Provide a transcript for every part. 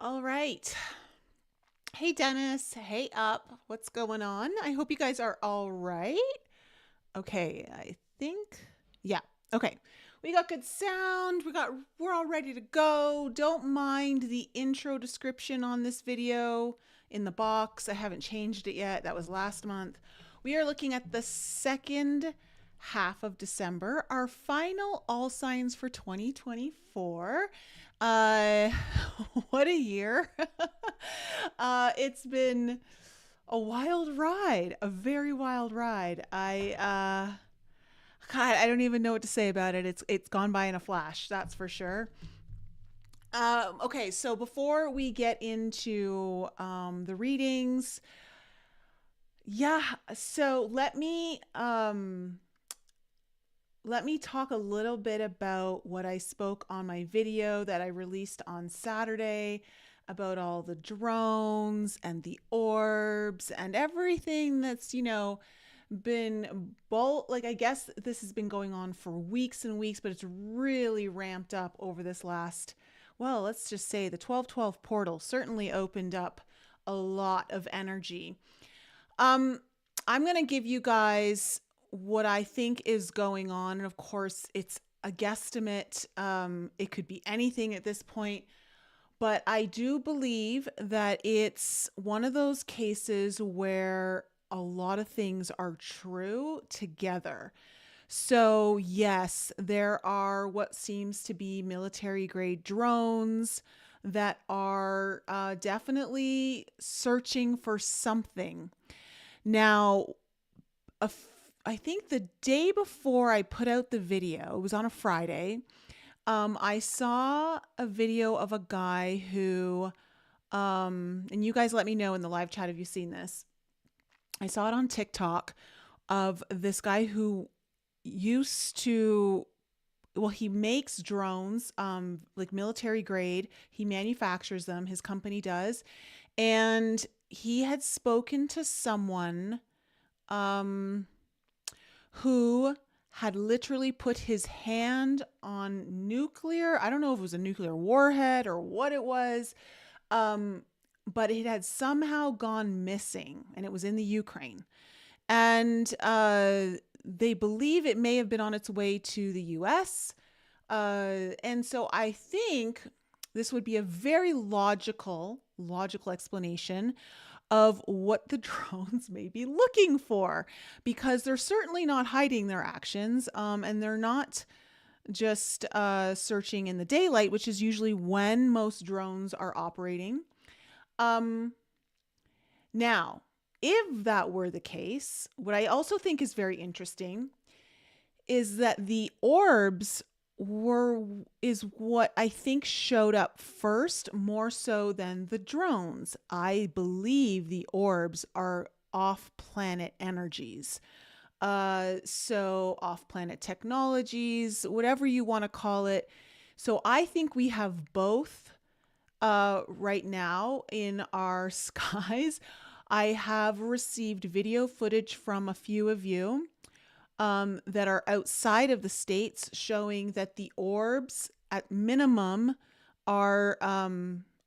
All right. Hey, Dennis. Hey, Up. What's going on? I hope you guys are all right. Okay, I think. Yeah. Okay. We got good sound. We're all ready to go. Don't mind the intro description on this video in the box. I haven't changed it yet. That was last month. We are looking at the second half of December, our final all signs for 2024. Uh what a year. It's been a wild ride, a very wild ride. God, I don't even know what to say about it. It's gone by in a flash, that's for sure. Okay, so before we get into the readings, yeah, so let me talk a little bit about what I spoke on my video that I released on Saturday about all the drones and the orbs and everything that's, been like, I guess this has been going on for weeks and weeks, but it's really ramped up over this last, well, let's just say the 1212 portal certainly opened up a lot of energy. I'm going to give you guys what I think is going on. And of course, it's a guesstimate. It could be anything at this point. But I do believe that it's one of those cases where a lot of things are true together. So, yes, there are what seems to be military grade drones that are definitely searching for something. Now, I think the day before I put out the video, it was on a Friday, I saw a video of a guy who, and you guys let me know in the live chat if you've seen this. I saw it on TikTok of this guy who used to, well, he makes drones, like military grade. He manufactures them, his company does. And he had spoken to someone who had literally put his hand on nuclear. I don't know if it was a nuclear warhead or what it was, but it had somehow gone missing, and it was in the Ukraine. And they believe it may have been on its way to the US. And so I think this would be a very logical explanation of what the drones may be looking for, because they're certainly not hiding their actions, and they're not just searching in the daylight, which is usually when most drones are operating. Now, if that were the case, what I also think is very interesting is that the orbs is what I think showed up first, more so than the drones. I believe the orbs are off-planet energies. So off-planet technologies, whatever you want to call it. So I think we have both right now in our skies. I have received video footage from a few of you that are outside of the States, showing that the orbs at minimum are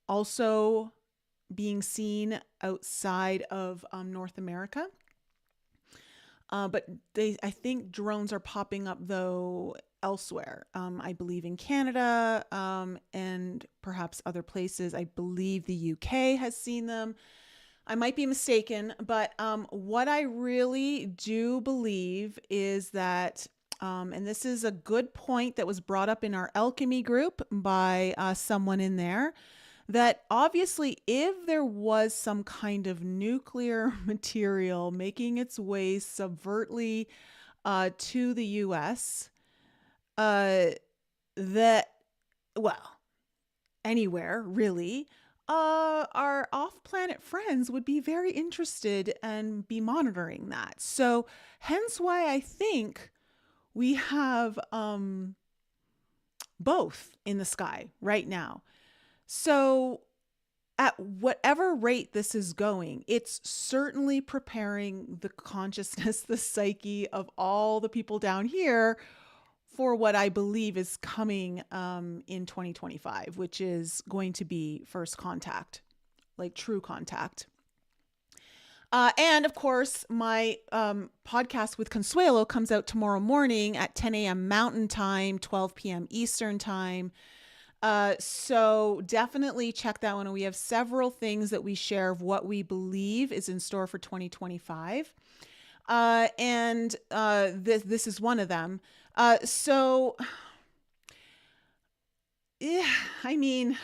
also being seen outside of North America. But I think drones are popping up though elsewhere. I believe in Canada, and perhaps other places. I believe the UK has seen them. I might be mistaken, but what I really do believe is that, and this is a good point that was brought up in our Alchemy group by someone in there, that obviously if there was some kind of nuclear material making its way subvertly to the US, that, well, anywhere really, our off-planet friends would be very interested and be monitoring that. So hence why I think we have both in the sky right now. So at whatever rate this is going, it's certainly preparing the consciousness, the psyche of all the people down here for what I believe is coming in 2025, which is going to be first contact, like true contact. And of course, my podcast with Consuelo comes out tomorrow morning at 10 a.m. Mountain Time, 12 p.m. Eastern Time. So definitely check that one. We have several things that we share of what we believe is in store for 2025. And this is one of them. Yeah, I mean,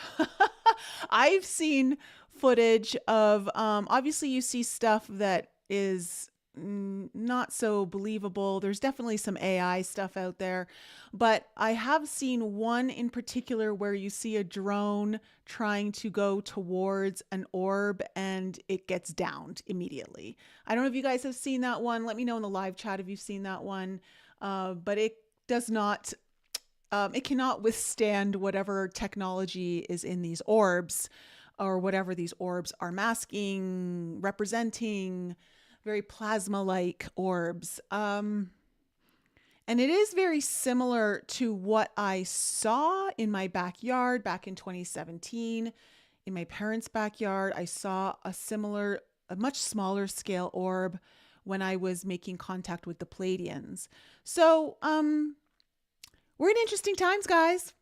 I've seen footage of, obviously you see stuff that is not so believable. There's definitely some AI stuff out there, but I have seen one in particular where you see a drone trying to go towards an orb and it gets downed immediately. I don't know if you guys have seen that one. Let me know in the live chat if you've seen that one. But it does not, it cannot withstand whatever technology is in these orbs or whatever these orbs are masking, representing. Very plasma-like orbs. And it is very similar to what I saw in my backyard back in 2017. In my parents' backyard, I saw a much smaller scale orb when I was making contact with the Pleiadians. So we're in interesting times, guys.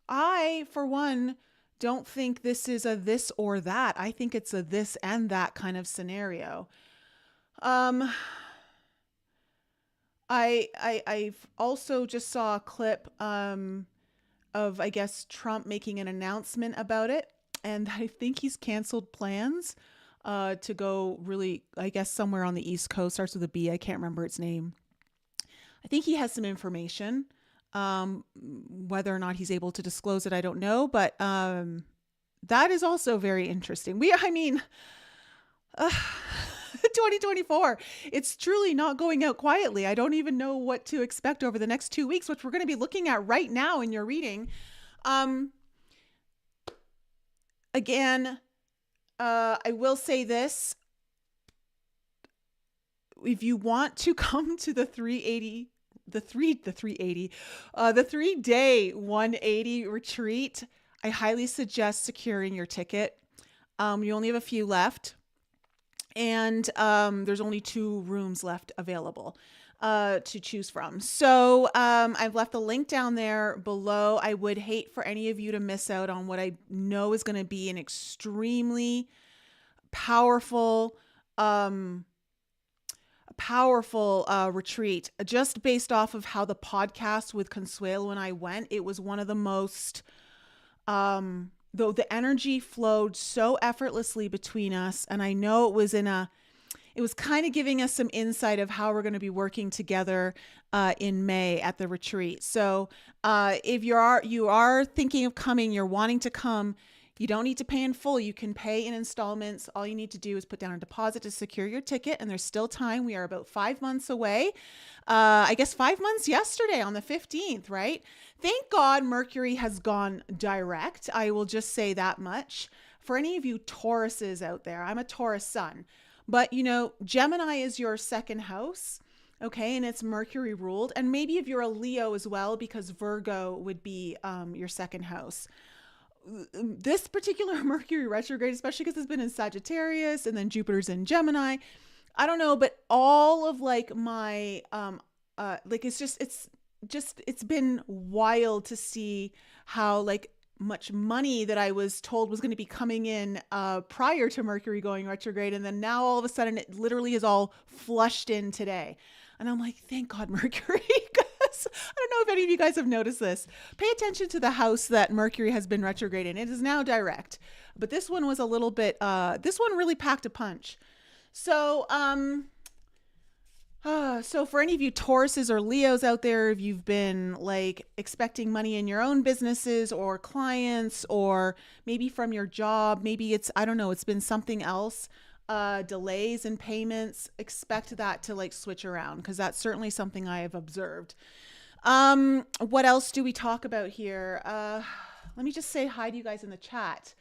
I, for one, don't think this is a this or that. I think it's a this and that kind of scenario. I've also just saw a clip of, I guess, Trump making an announcement about it, and I think he's canceled plans to go really, I guess, somewhere on the East Coast, starts with a B. I can't remember its name. I think he has some information. Whether or not he's able to disclose it, I don't know, but that is also very interesting. 2024. It's truly not going out quietly. I don't even know what to expect over the next 2 weeks, which we're going to be looking at right now in your reading. Again, I will say this. If you want to come to the 380, the 3-day 180 retreat, I highly suggest securing your ticket. You only have a few left. And there's only 2 rooms left available to choose from. So I've left the link down there below. I would hate for any of you to miss out on what I know is going to be an extremely powerful retreat. Just based off of how the podcast with Consuelo and I went, it was one of the most... though the energy flowed so effortlessly between us. And I know it was kind of giving us some insight of how we're going to be working together in May at the retreat. So if you are thinking of coming, you're wanting to come, you don't need to pay in full. You can pay in installments. All you need to do is put down a deposit to secure your ticket. And there's still time. We are about 5 months away. I guess 5 months yesterday on the 15th, right? Thank God Mercury has gone direct. I will just say that much. For any of you Tauruses out there, I'm a Taurus sun. But, Gemini is your second house. Okay, and it's Mercury ruled. And maybe if you're a Leo as well, because Virgo would be your second house. This particular Mercury retrograde, especially because it's been in Sagittarius and then Jupiter's in Gemini, I don't know, but all of my it's been wild to see how much money that I was told was going to be coming in prior to Mercury going retrograde, and then now all of a sudden it literally is all flushed in today. And I'm like, thank God Mercury. Because I don't know if any of you guys have noticed this. Pay attention to the house that Mercury has been retrograde in. It is now direct. But this one was a little bit, this one really packed a punch. So, so for any of you Tauruses or Leos out there, if you've been expecting money in your own businesses or clients, or maybe from your job, maybe it's, I don't know, it's been something else. Delays in payments, expect that to switch around, because that's certainly something I have observed. What else do we talk about here? Let me just say hi to you guys in the chat.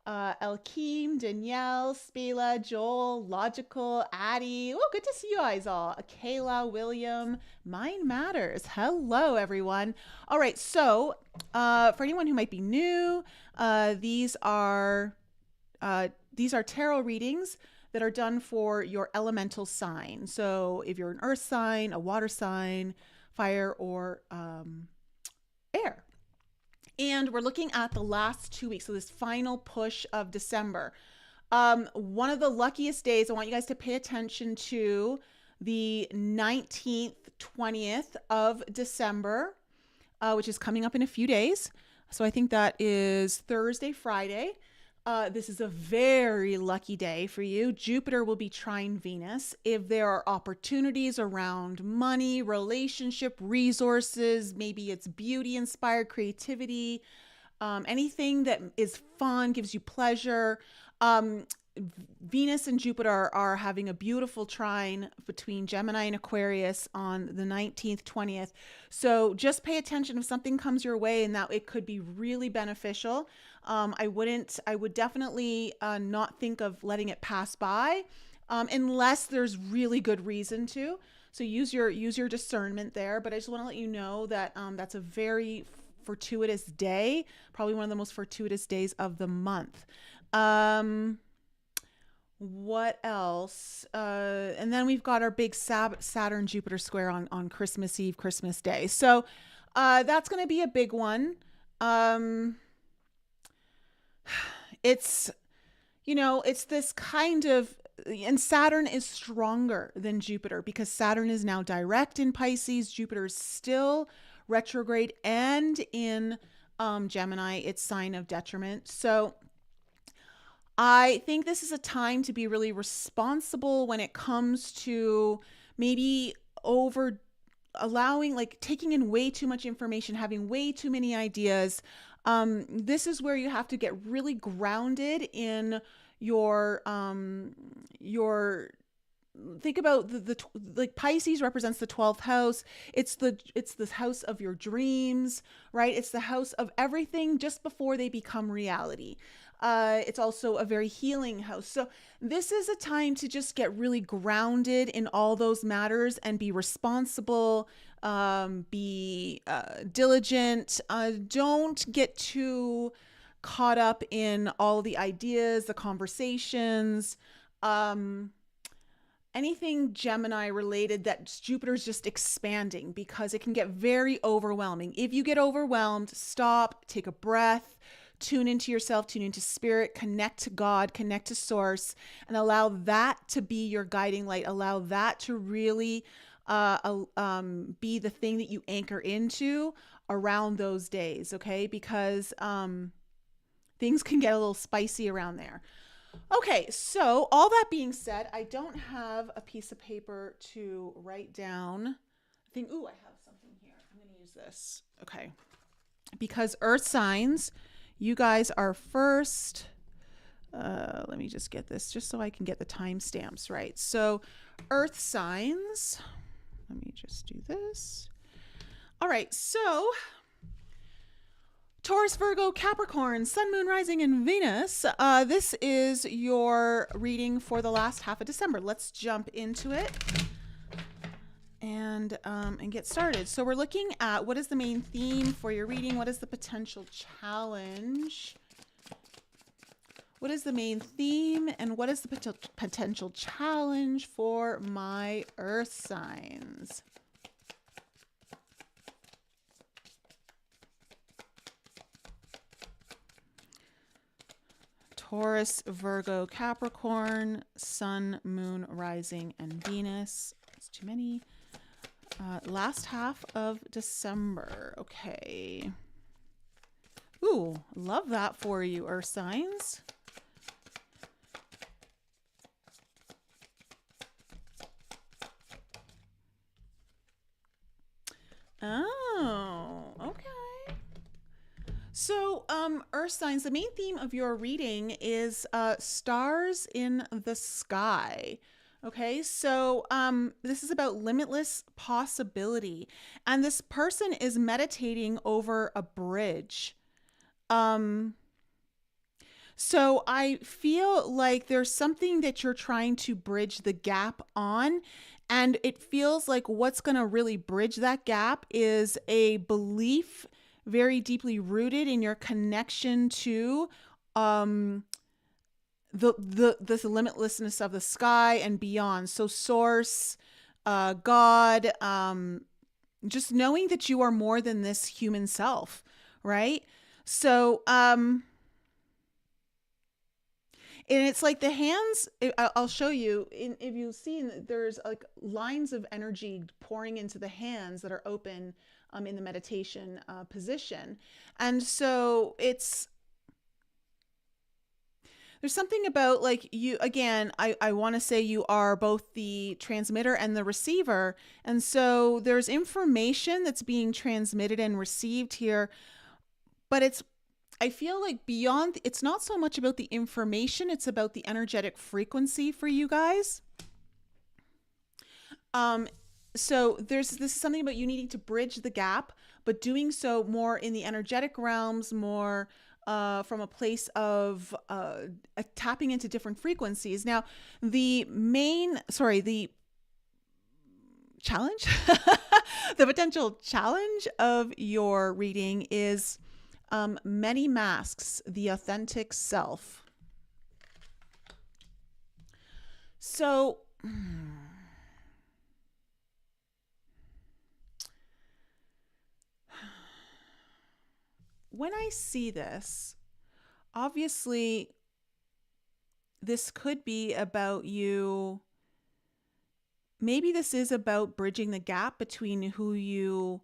Elkeem, Danielle, Spela, Joel, Logical, Addie. Oh, good to see you guys all. Kayla, William, Mind Matters. Hello, everyone. All right, so for anyone who might be new, these are tarot readings that are done for your elemental sign. So if you're an earth sign, a water sign, fire, or air. And we're looking at the last 2 weeks, so this final push of December. One of the luckiest days, I want you guys to pay attention to the 19th, 20th of December, which is coming up in a few days. So I think that is Thursday, Friday. This is a very lucky day for you. Jupiter will be trine Venus. If there are opportunities around money, relationship, resources, maybe it's beauty inspired creativity, anything that is fun, gives you pleasure. Venus and Jupiter are having a beautiful trine between Gemini and Aquarius on the 19th, 20th. So just pay attention if something comes your way and that it could be really beneficial. I would definitely not think of letting it pass by unless there's really good reason to. So use your discernment there. But I just want to let you know that that's a very fortuitous day, probably one of the most fortuitous days of the month. What else? And then we've got our big Saturn Jupiter square on Christmas Eve, Christmas Day. So that's going to be a big one. It's this kind of, and Saturn is stronger than Jupiter because Saturn is now direct in Pisces. Jupiter is still retrograde and in Gemini, its sign of detriment. So I think this is a time to be really responsible when it comes to maybe taking in way too much information, having way too many ideas. This is where you have to get really grounded in your think about like Pisces represents the 12th house. It's the house of your dreams, right? It's the house of everything just before they become reality. It's also a very healing house. So this is a time to just get really grounded in all those matters and be responsible, be diligent. Don't get too caught up in all the ideas, the conversations, anything Gemini related that Jupiter's just expanding because it can get very overwhelming. If you get overwhelmed, stop, take a breath, tune into yourself, tune into spirit, connect to God, connect to source, and allow that to be your guiding light. Allow that to really be the thing that you anchor into around those days, okay? Because things can get a little spicy around there. Okay, so all that being said, I don't have a piece of paper to write down. I have something here. I'm going to use this. Okay. Because earth signs, you guys are first. Let me just get this just so I can get the timestamps right. So earth signs, let me just do this. All right, so Taurus, Virgo, Capricorn, Sun, Moon, Rising, and Venus. This is your reading for the last half of December. Let's jump into it and get started. So we're looking at what is the main theme for your reading? What is the potential challenge? What is the main theme and what is the potential challenge for my earth signs? Taurus, Virgo, Capricorn, Sun, Moon, Rising, and Venus. That's too many. Last half of December. Okay. Ooh, love that for you, earth signs. Oh, okay. So, earth signs, the main theme of your reading is stars in the sky. Okay, so this is about limitless possibility. And this person is meditating over a bridge. So I feel like there's something that you're trying to bridge the gap on. And it feels like what's going to really bridge that gap is a belief very deeply rooted in your connection to um, the limitlessness of the sky and beyond. So source, God, just knowing that you are more than this human self, right? So, and it's like the hands, I'll show you, if you've seen, there's like lines of energy pouring into the hands that are open in the meditation position. And so there's something about like you, again, I want to say you are both the transmitter and the receiver. And so there's information that's being transmitted and received here, but I feel like beyond, it's not so much about the information, it's about the energetic frequency for you guys. Um, so this is something about you needing to bridge the gap, but doing so more in the energetic realms, more from a place of tapping into different frequencies. Now, the challenge, the potential challenge of your reading is many masks, the authentic self. So, when I see this, obviously, this could be about you. Maybe this is about bridging the gap between who you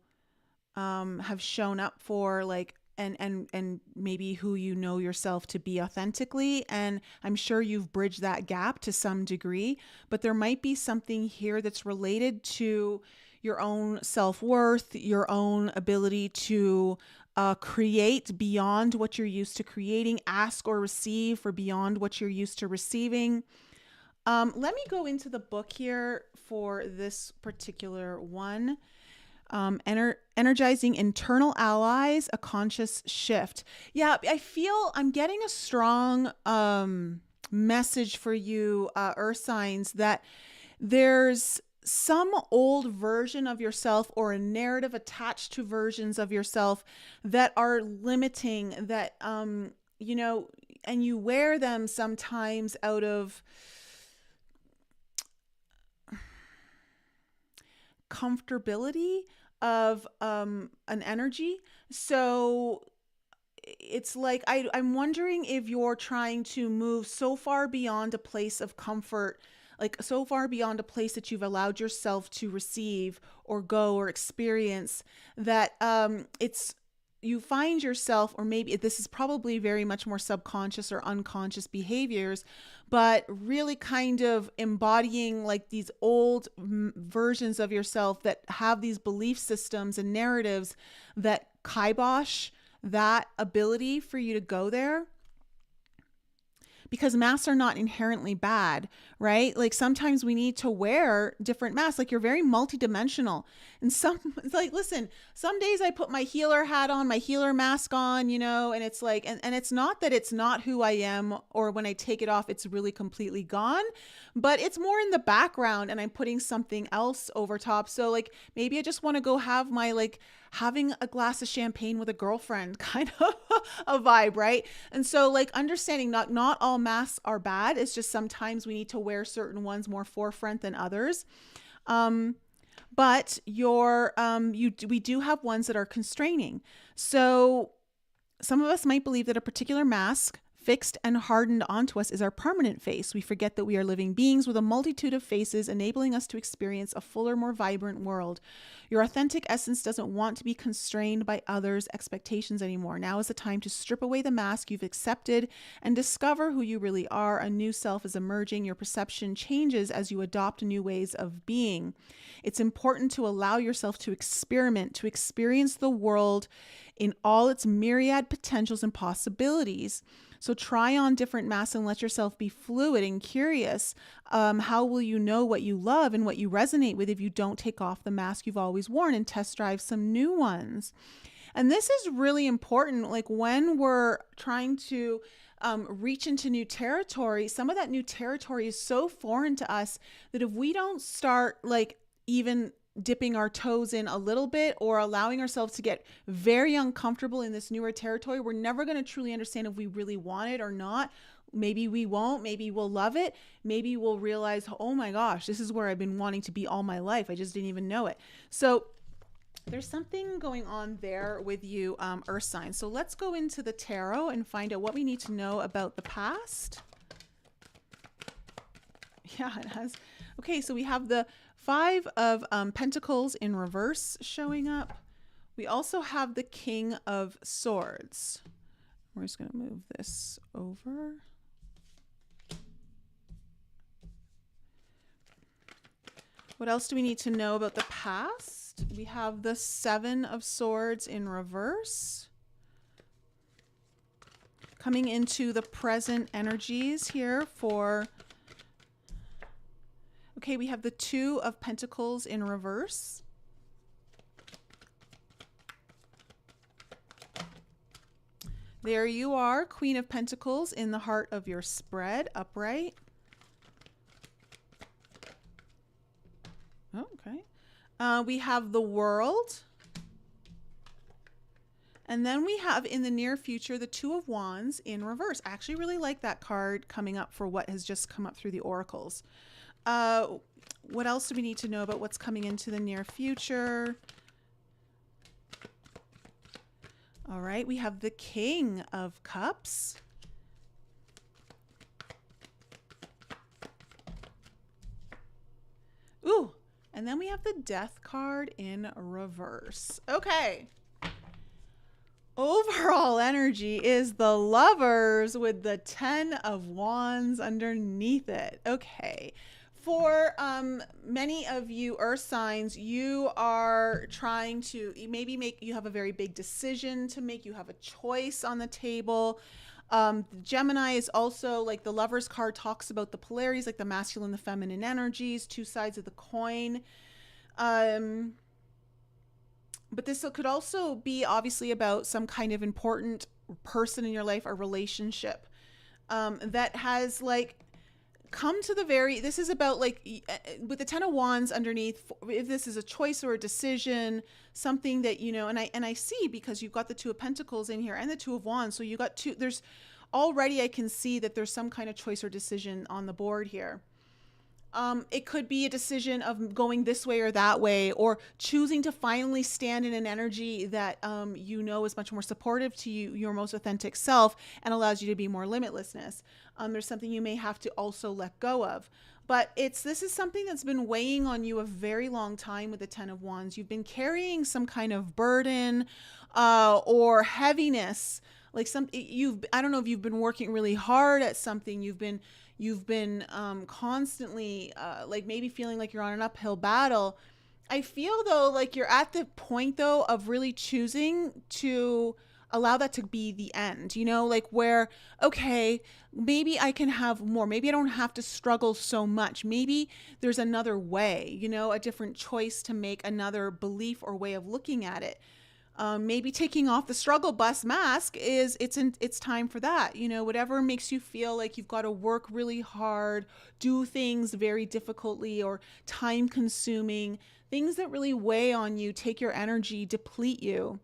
have shown up for, like, and maybe who you know yourself to be authentically. And I'm sure you've bridged that gap to some degree, but there might be something here that's related to your own self-worth, your own ability to create beyond what you're used to creating, ask or receive for beyond what you're used to receiving. Let me go into the book here for this particular one. Energizing internal allies, a conscious shift. Yeah, I feel I'm getting a strong message for you, earth signs, that there's some old version of yourself or a narrative attached to versions of yourself that are limiting, that you know, and you wear them sometimes out of comfortability of an energy. So it's like I'm wondering if you're trying to move so far beyond a place of comfort, like so far beyond a place that you've allowed yourself to receive or go or experience, that it's you find yourself, or maybe this is probably very much more subconscious or unconscious behaviors, but really kind of embodying like these old versions of yourself that have these belief systems and narratives that kibosh that ability for you to go there. Because masks are not inherently bad, right? Like sometimes we need to wear different masks. Like you're very multidimensional. And it's like, listen, some days I put my healer hat on, my healer mask on, you know, and it's like, and it's not that it's not who I am, or when I take it off, it's really completely gone, but it's more in the background and I'm putting something else over top. So like, maybe I just want to go have my, like, having a glass of champagne with a girlfriend kind of a vibe, right? And so like understanding not all masks are bad. It's just sometimes we need to wear certain ones more forefront than others. But we do have ones that are constraining. So some of us might believe that a particular mask fixed and hardened onto us is our permanent face. We forget that we are living beings with a multitude of faces, enabling us to experience a fuller, more vibrant world. Your authentic essence doesn't want to be constrained by others' expectations anymore. Now is the time to strip away the mask you've accepted and discover who you really are. A new self is emerging. Your perception changes as you adopt new ways of being. It's important to allow yourself to experiment, to experience the world in all its myriad potentials and possibilities. So try on different masks and let yourself be fluid and curious. How will you know what you love and what you resonate with if you don't take off the mask you've always worn and test drive some new ones? And this is really important. Like when we're trying to reach into new territory, some of that new territory is so foreign to us that if we don't start like even dipping our toes in a little bit or allowing ourselves to get very uncomfortable in this newer territory, we're never going to truly understand if we really want it or not. Maybe we won't, maybe we'll love it. Maybe we'll realize, oh my gosh, this is where I've been wanting to be all my life. I just didn't even know it. So there's something going on there with you, earth signs. So let's go into the tarot and find out what we need to know about the past. Yeah, it has. Okay, so we have the Five of Pentacles in reverse showing up. We also have the King of Swords. We're just going to move this over. What else do we need to know about the past? We have the Seven of Swords in reverse. Coming into the present energies here for... Okay, we have the Two of Pentacles in reverse. There you are, Queen of Pentacles in the heart of your spread, upright. Okay. We have the World. And then we have in the near future, the Two of Wands in reverse. I actually really like that card coming up for what has just come up through the oracles. What else do we need to know about what's coming into the near future? All right, we have the King of Cups. Ooh, and then we have the Death card in reverse. Okay. Overall energy is the Lovers with the Ten of Wands underneath it. Okay. For many of you earth signs, you are trying to you have a very big decision to make. You have a choice on the table. Gemini is also like the Lovers card talks about the polarities, like the masculine, the feminine energies, two sides of the coin. But this could also be obviously about some kind of important person in your life, a relationship that has like come to the very, this is about like with the Ten of Wands underneath, if this is a choice or a decision, something that, you know, and I see because you've got the Two of Pentacles in here and the Two of Wands. So you got two, there's already, I can see that there's some kind of choice or decision on the board here. It could be a decision of going this way or that way, or choosing to finally stand in an energy that you know is much more supportive to you, your most authentic self, and allows you to be more limitlessness. There's something you may have to also let go of. But this is something that's been weighing on you a very long time with the Ten of Wands. You've been carrying some kind of burden or heaviness, like I don't know if you've been working really hard at something. You've been constantly like maybe feeling like you're on an uphill battle. I feel though like you're at the point though of really choosing to allow that to be the end, you know, like where, okay, maybe I can have more. Maybe I don't have to struggle so much. Maybe there's another way, you know, a different choice to make, another belief or way of looking at it. Maybe taking off the struggle bus mask it's time for that. You know, whatever makes you feel like you've got to work really hard, do things very difficultly or time consuming, things that really weigh on you, take your energy, deplete you.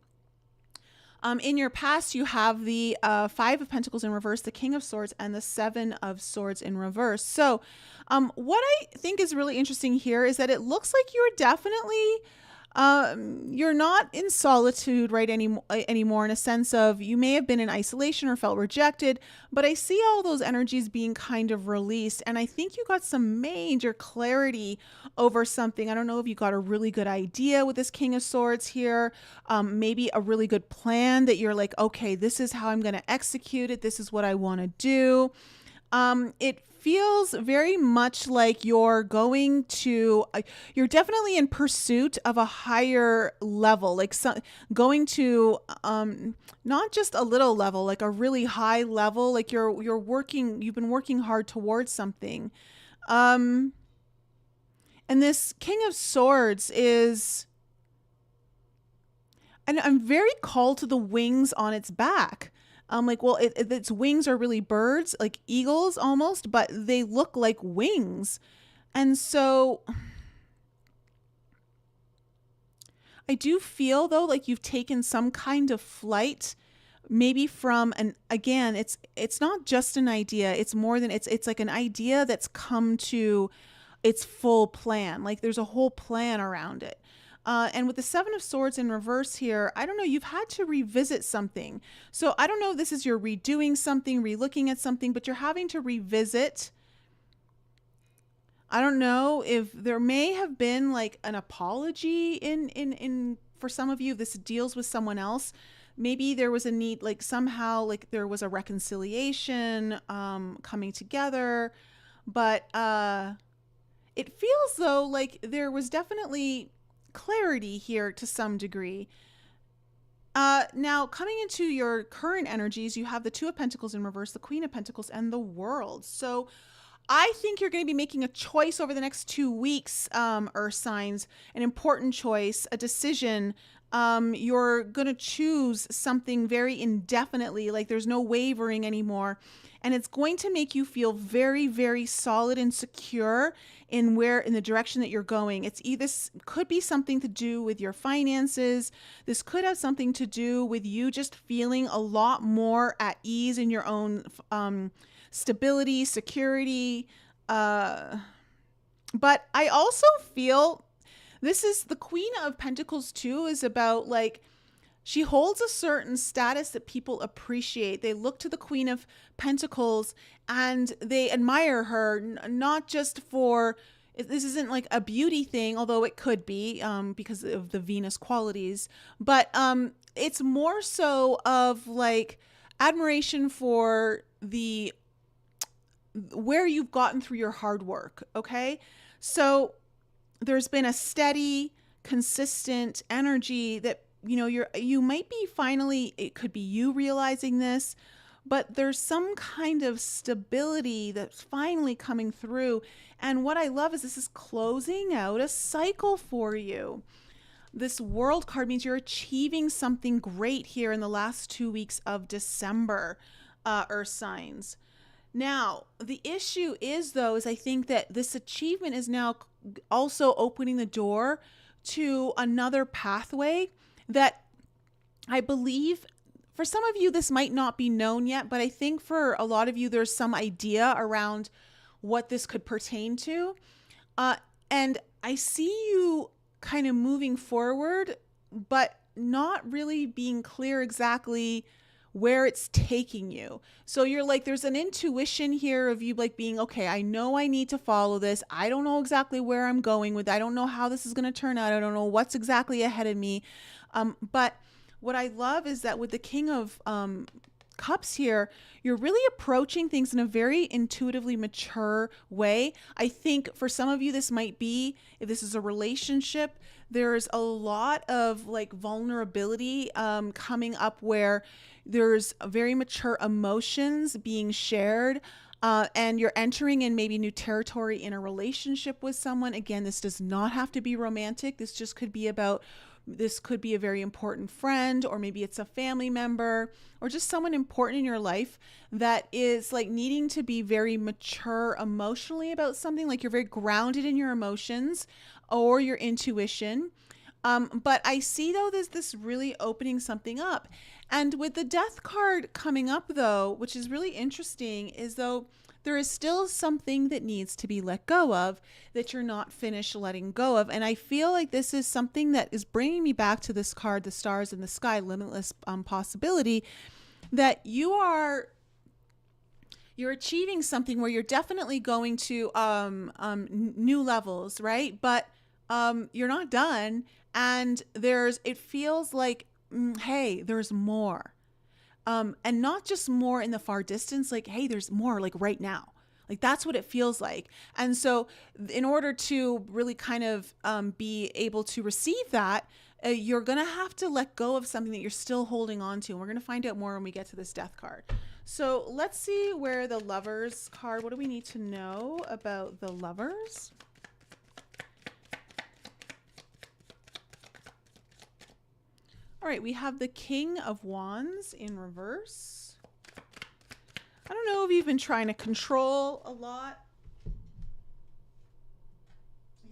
In your past, you have the Five of Pentacles in reverse, the King of Swords, and the Seven of Swords in reverse. So what I think is really interesting here is that it looks like you're definitely you're not in solitude right anymore, in a sense of you may have been in isolation or felt rejected, but I see all those energies being kind of released. And I think you got some major clarity over something. I don't know if you got a really good idea with this King of Swords here, maybe a really good plan that you're like, okay, this is how I'm going to execute it. This is what I want to do. It feels very much like you're going to, you're definitely in pursuit of a higher level, like going to not just a little level, like a really high level, like you've been working hard towards something. And this King of Swords is, and I'm very called to the wings on its back. I'm like, well, its wings are really birds, like eagles almost, but they look like wings. And so I do feel though like you've taken some kind of flight, maybe from an, again, it's not just an idea, it's more than, it's like an idea that's come to its full plan. Like there's a whole plan around it. And with the Seven of Swords in reverse here, I don't know, you've had to revisit something. So I don't know if this is you're redoing something, relooking at something, but you're having to revisit. I don't know if there may have been like an apology in for some of you, this deals with someone else. Maybe there was a need, like somehow like there was a reconciliation coming together, but it feels though like there was definitely clarity here to some degree. Now, coming into your current energies, you have the Two of Pentacles in reverse, the Queen of Pentacles, and the World. So I think you're going to be making a choice over the next 2 weeks, Earth signs, an important choice, a decision. You're going to choose something very indefinitely, like there's no wavering anymore. And it's going to make you feel very, very solid and secure in the direction that you're going. This could be something to do with your finances. This could have something to do with you just feeling a lot more at ease in your own stability, security. But I also feel this is the Queen of Pentacles too, is about like, she holds a certain status that people appreciate. They look to the Queen of Pentacles and they admire her, not just for, this isn't like a beauty thing, although it could be because of the Venus qualities, but it's more so of like admiration for where you've gotten through your hard work. Okay. So there's been a steady, consistent energy that, you know, you might be finally, it could be you realizing this, but there's some kind of stability that's finally coming through. And what I love is this is closing out a cycle for you. This World card means you're achieving something great here in the last 2 weeks of December, Earth signs. Now, the issue is though, is I think that this achievement is now also opening the door to another pathway that I believe for some of you, this might not be known yet, but I think for a lot of you, there's some idea around what this could pertain to. And I see you kind of moving forward, but not really being clear exactly where it's taking you. So you're like, there's an intuition here of you like being, okay, I know I need to follow this. I don't know exactly where I'm going with it. I don't know how this is going to turn out. I don't know what's exactly ahead of me. But what I love is that with the King of Cups here, you're really approaching things in a very intuitively mature way. I think for some of you, this might be, if this is a relationship, there's a lot of like vulnerability coming up where there's very mature emotions being shared. And you're entering in maybe new territory in a relationship with someone. Again, this does not have to be romantic. This just could be about, this could be a very important friend, or maybe it's a family member, or just someone important in your life that is like needing to be very mature emotionally about something. Like you're very grounded in your emotions or your intuition. But I see though, there's this really opening something up. And with the Death card coming up though, which is really interesting, is though there is still something that needs to be let go of, that you're not finished letting go of. And I feel like this is something that is bringing me back to this card, the Stars in the Sky, Limitless Possibility, that you're achieving something where you're definitely going to new levels, right? But you're not done. And it feels like, hey, there's more. And not just more in the far distance, like, hey, there's more like right now. Like that's what it feels like. And so in order to really kind of be able to receive that, you're going to have to let go of something that you're still holding on to. And we're going to find out more when we get to this Death card. So let's see where the Lovers card, what do we need to know about the Lovers? All right, we have the King of Wands in reverse. I don't know if you've been trying to control a lot.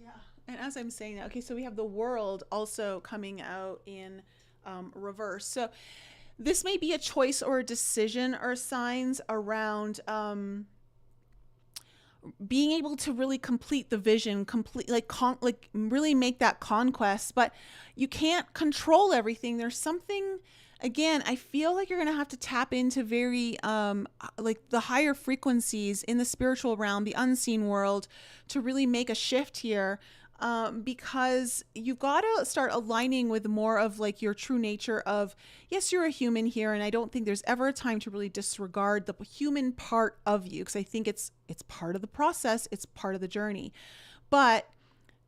Yeah, and as I'm saying that, okay, so we have the World also coming out in reverse. So this may be a choice or a decision or signs around being able to really complete the vision, like really make that conquest, but you can't control everything. There's something, again, I feel like you're going to have to tap into very like the higher frequencies in the spiritual realm, the unseen world, to really make a shift here. Because you've got to start aligning with more of like your true nature of, yes, you're a human here. And I don't think there's ever a time to really disregard the human part of you, because I think it's part of the process. It's part of the journey. But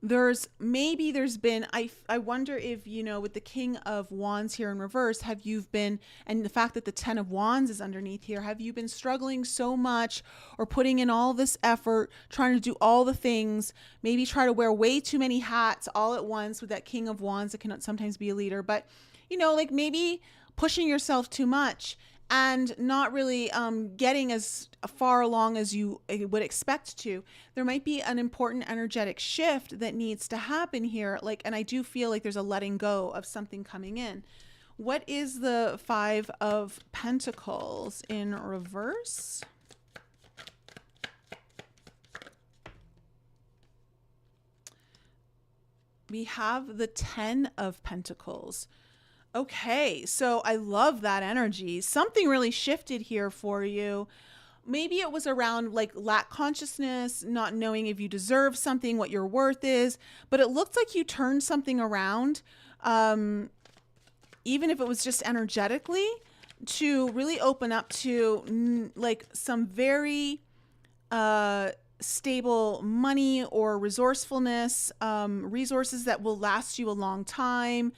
there's been, I wonder if, you know, with the King of Wands here in reverse, have you been, and the fact that the 10 of Wands is underneath here, have you been struggling so much or putting in all this effort, trying to do all the things, maybe try to wear way too many hats all at once with that King of Wands that can sometimes be a leader, but, you know, like maybe pushing yourself too much and not really getting as far along as you would expect to. There might be an important energetic shift that needs to happen here. Like, and I do feel like there's a letting go of something coming in. What is the 5 of Pentacles in reverse? We have the 10 of Pentacles. Okay, so I love that energy. Something really shifted here for you. Maybe it was around like lack consciousness, not knowing if you deserve something, what your worth is, but it looked like you turned something around, even if it was just energetically, to really open up to like some very stable money or resourcefulness, resources that will last you a long time.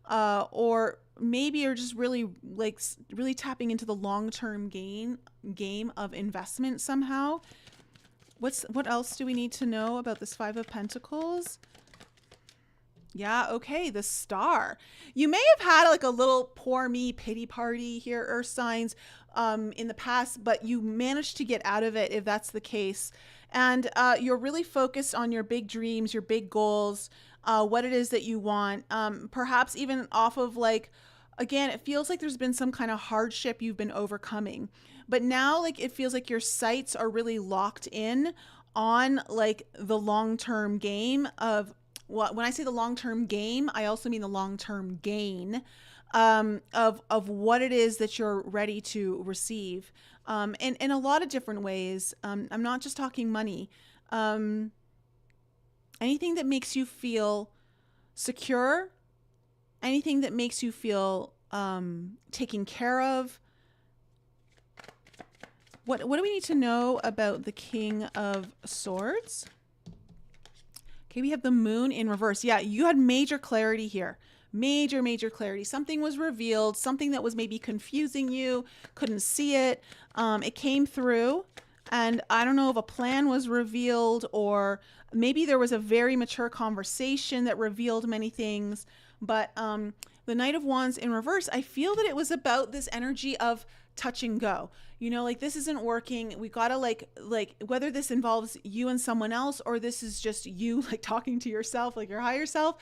Or maybe you're just really tapping into the long-term game of investment somehow. What else do we need to know about this 5 of Pentacles? Yeah, okay, the Star. You may have had like a little poor me pity party here, Earth signs, in the past, but you managed to get out of it if that's the case. And you're really focused on your big dreams, your big goals, what it is that you want, perhaps even off of like, again, it feels like there's been some kind of hardship you've been overcoming, but now like it feels like your sights are really locked in on like the long-term game of, well, when I say the long-term game, I also mean the long-term gain of what it is that you're ready to receive, in a lot of different ways. I'm not just talking money. Anything that makes you feel secure, anything that makes you feel taken care of. What do we need to know about the King of Swords? Okay, we have the Moon in reverse. Yeah, you had major clarity here. Major clarity. Something was revealed, something that was maybe confusing you, couldn't see it. It came through. And I don't know if a plan was revealed, or maybe there was a very mature conversation that revealed many things. But the Knight of Wands in reverse, I feel that it was about this energy of touch and go. You know, like this isn't working. We gotta like whether this involves you and someone else, or this is just you like talking to yourself, like your higher self.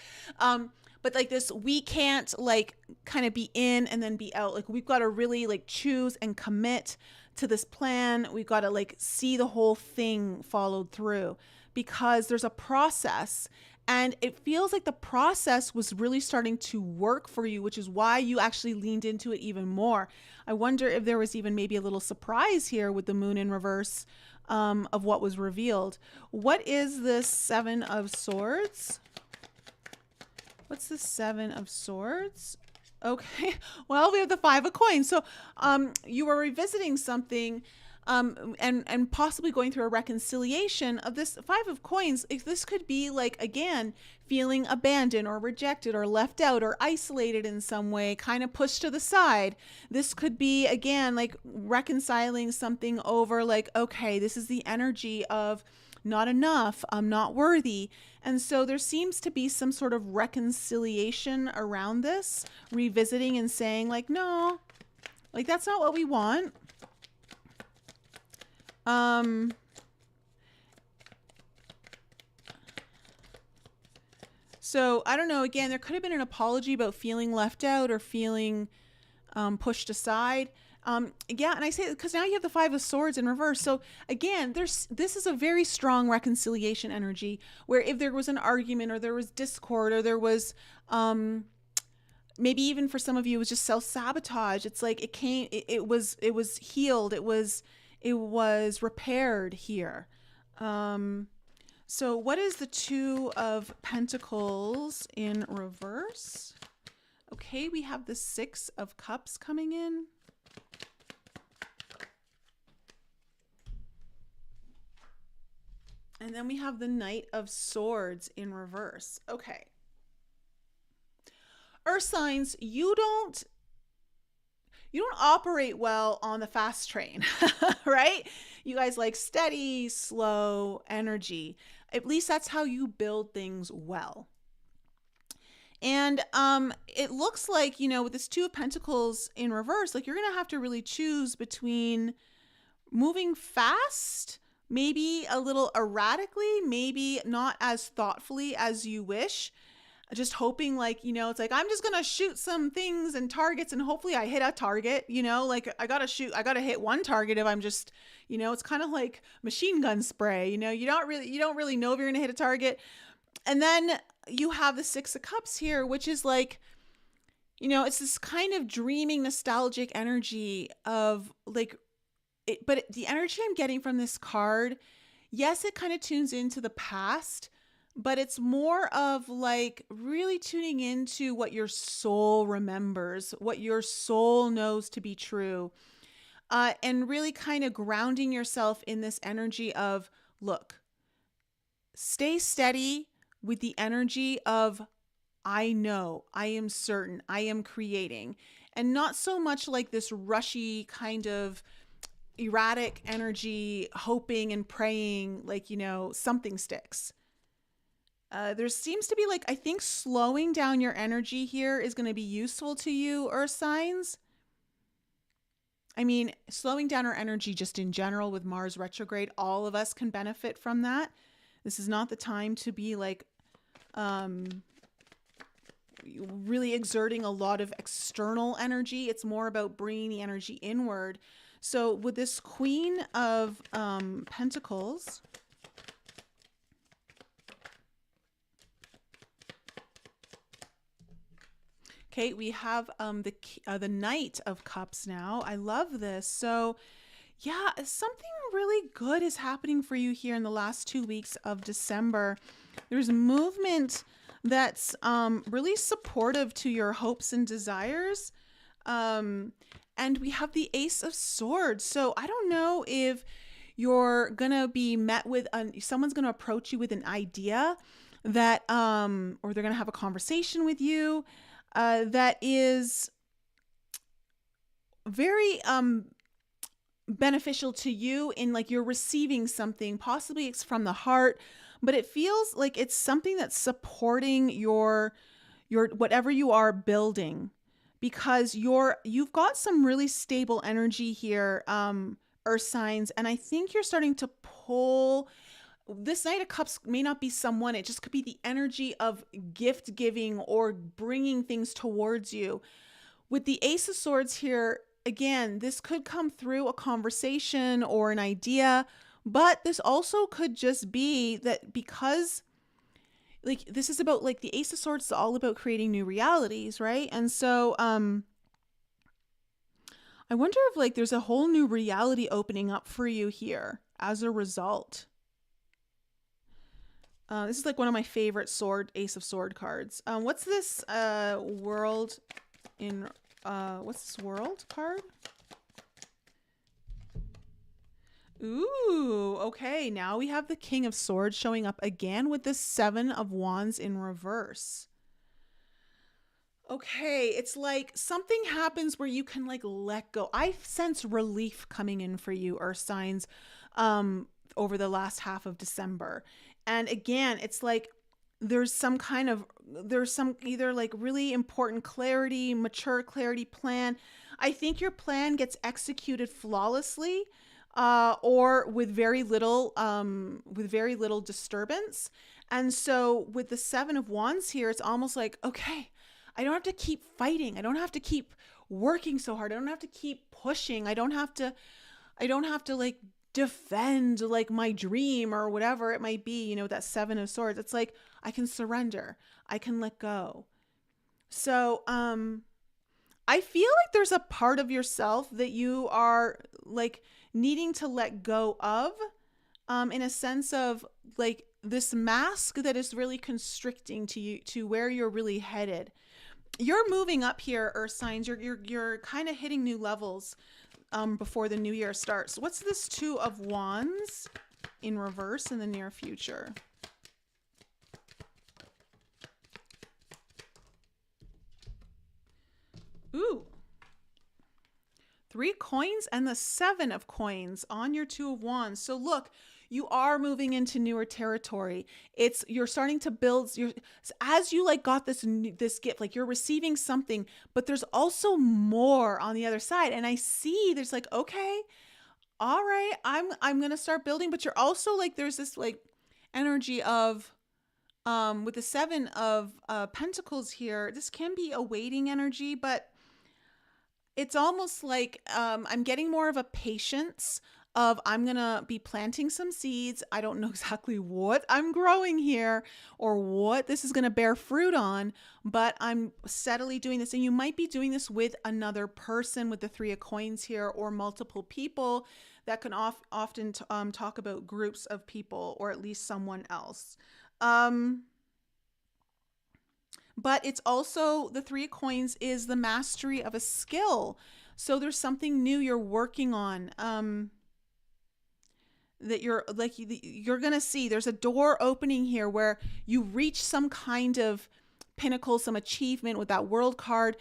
But like this, we can't like kind of be in and then be out. Like we've got to really like choose and commit to this plan. We've got to like see the whole thing followed through, because there's a process, and it feels like the process was really starting to work for you, which is why you actually leaned into it even more. I wonder if there was even maybe a little surprise here with the Moon in reverse, of what was revealed. What is this 7 of Swords? What's the 7 of Swords? Okay, well, we have the 5 of Coins. So you were revisiting something, and possibly going through a reconciliation of this 5 of Coins. This could be like, again, feeling abandoned or rejected or left out or isolated in some way, kind of pushed to the side. This could be, again, like reconciling something over like, okay, this is the energy of not enough, I'm not worthy. And so there seems to be some sort of reconciliation around this, revisiting and saying like, no, like that's not what we want. So I don't know, again, there could have been an apology about feeling left out or feeling pushed aside. Yeah, and I say because now you have the Five of Swords in reverse. So again, this is a very strong reconciliation energy where if there was an argument or there was discord or there was maybe even for some of you it was just self-sabotage. It's like it was healed. It was repaired here. So what is the Two of Pentacles in reverse? Okay, we have the Six of Cups coming in. And then we have the Knight of Swords in reverse. Okay. Earth signs, you don't operate well on the fast train, right? You guys like steady, slow energy. At least that's how you build things well. And it looks like, with this Two of Pentacles in reverse, like you're going to have to really choose between moving fast, maybe a little erratically, maybe not as thoughtfully as you wish. Just hoping like, it's like, I'm just going to shoot some things and targets and hopefully I hit a target, like I got to hit one target if I'm just, it's kind of like machine gun spray, you don't really know if you're going to hit a target. And then you have the Six of Cups here, which is like, it's this kind of dreaming, nostalgic energy of like it, but the energy I'm getting from this card, yes, it kind of tunes into the past, but it's more of like really tuning into what your soul remembers, what your soul knows to be true, and really kind of grounding yourself in this energy of, look, stay steady with the energy of, I know, I am certain, I am creating, and not so much like this rushy kind of erratic energy, hoping and praying like, something sticks. There seems to be like, I think slowing down your energy here is going to be useful to you, Earth signs. I mean, slowing down our energy just in general with Mars retrograde, all of us can benefit from that. This is not the time to be like really exerting a lot of external energy. It's more about bringing the energy inward. So with this Queen of Pentacles, okay, we have the Knight of Cups now. I love this. So yeah, something really good is happening for you here in the last 2 weeks of December. There's movement that's really supportive to your hopes and desires. And we have the Ace of Swords. So I don't know if you're going to be met with, someone's going to approach you with an idea that, or they're going to have a conversation with you that is very beneficial to you in like you're receiving something, possibly it's from the heart, but it feels like it's something that's supporting your whatever you are building, because you've got some really stable energy here, Earth signs, and I think you're starting to pull. This Knight of Cups may not be someone, it just could be the energy of gift giving or bringing things towards you. With the Ace of Swords here, again, this could come through a conversation or an idea, but this also could just be that because like this is about like the Ace of Swords is all about creating new realities, right? And so I wonder if like there's a whole new reality opening up for you here as a result. This is like one of my favorite Ace of Sword cards. What's this world in what's this world card? Ooh, okay. Now we have the King of Swords showing up again with the Seven of Wands in reverse. Okay, it's like something happens where you can like let go. I sense relief coming in for you, Earth signs, over the last half of December. And again, it's like there's some either like really important clarity, mature clarity plan. I think your plan gets executed flawlessly, or with very little disturbance. And so with the Seven of Wands here, it's almost like, okay, I don't have to keep fighting. I don't have to keep working so hard. I don't have to keep pushing. I don't have to like defend like my dream or whatever it might be, that Seven of Swords. It's like I can surrender. I can let go. So, I feel like there's a part of yourself that you are like needing to let go of, in a sense of like this mask that is really constricting to you, to where you're really headed. You're moving up here, Earth signs. You're kind of hitting new levels, before the new year starts. What's this Two of Wands in reverse in the near future? Ooh. Three coins and the Seven of Coins on your Two of Wands. So look, you are moving into newer territory. You're starting to build as you like got this gift, like you're receiving something, but there's also more on the other side. And I see there's like, okay, all right, I'm going to start building, but you're also like, there's this like energy of, with the Seven of Pentacles here, this can be a waiting energy, but it's almost like, I'm getting more of a patience of I'm going to be planting some seeds. I don't know exactly what I'm growing here or what this is going to bear fruit on, but I'm steadily doing this. And you might be doing this with another person with the Three of Coins here, or multiple people that can often talk about groups of people, or at least someone else. But it's also, the Three of Coins is the mastery of a skill. So there's something new you're working on, that you're going to see. There's a door opening here where you reach some kind of pinnacle, some achievement with that World card,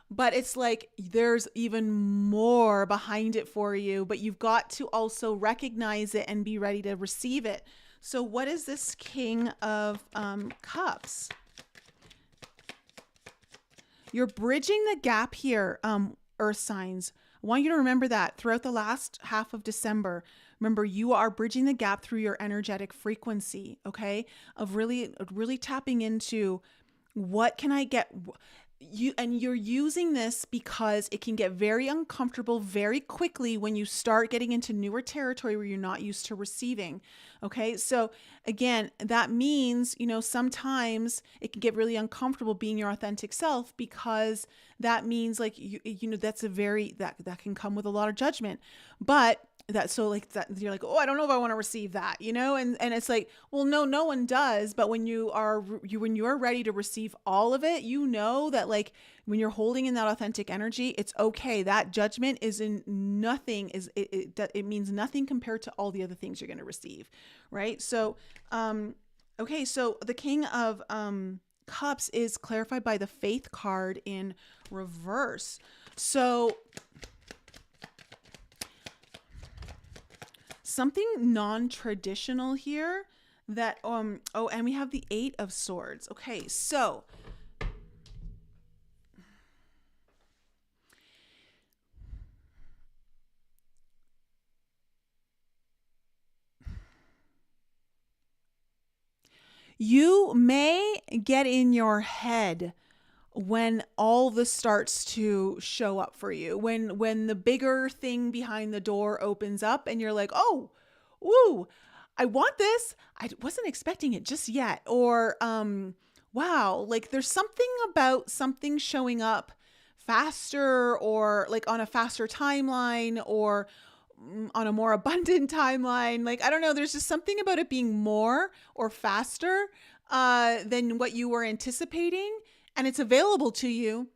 but it's like there's even more behind it for you, but you've got to also recognize it and be ready to receive it. So what is this King of Cups? You're bridging the gap here, Earth signs. I want you to remember that throughout the last half of December. Remember, you are bridging the gap through your energetic frequency, okay? Of really tapping into what can I get you, and you're using this because it can get very uncomfortable very quickly when you start getting into newer territory where you're not used to receiving. Okay. So again, that means, sometimes it can get really uncomfortable being your authentic self, because that means like, that's that can come with a lot of judgment, but so like that, you're like, oh, I don't know if I want to receive that, and it's like, well, no one does. But when when you're ready to receive all of it, that like when you're holding in that authentic energy, it's okay. That judgment is in nothing, it means nothing compared to all the other things you're going to receive. Right. So, okay. So the King of, Cups is clarified by the Faith card in reverse. So something non-traditional here that, and we have the Eight of Swords. Okay. So you may get in your head when all this starts to show up for you, when the bigger thing behind the door opens up and you're like, oh, woo, I want this. I wasn't expecting it just yet. Or, wow, like there's something about something showing up faster, or like on a faster timeline, or on a more abundant timeline. Like, I don't know, there's just something about it being more or faster than what you were anticipating, and it's available to you.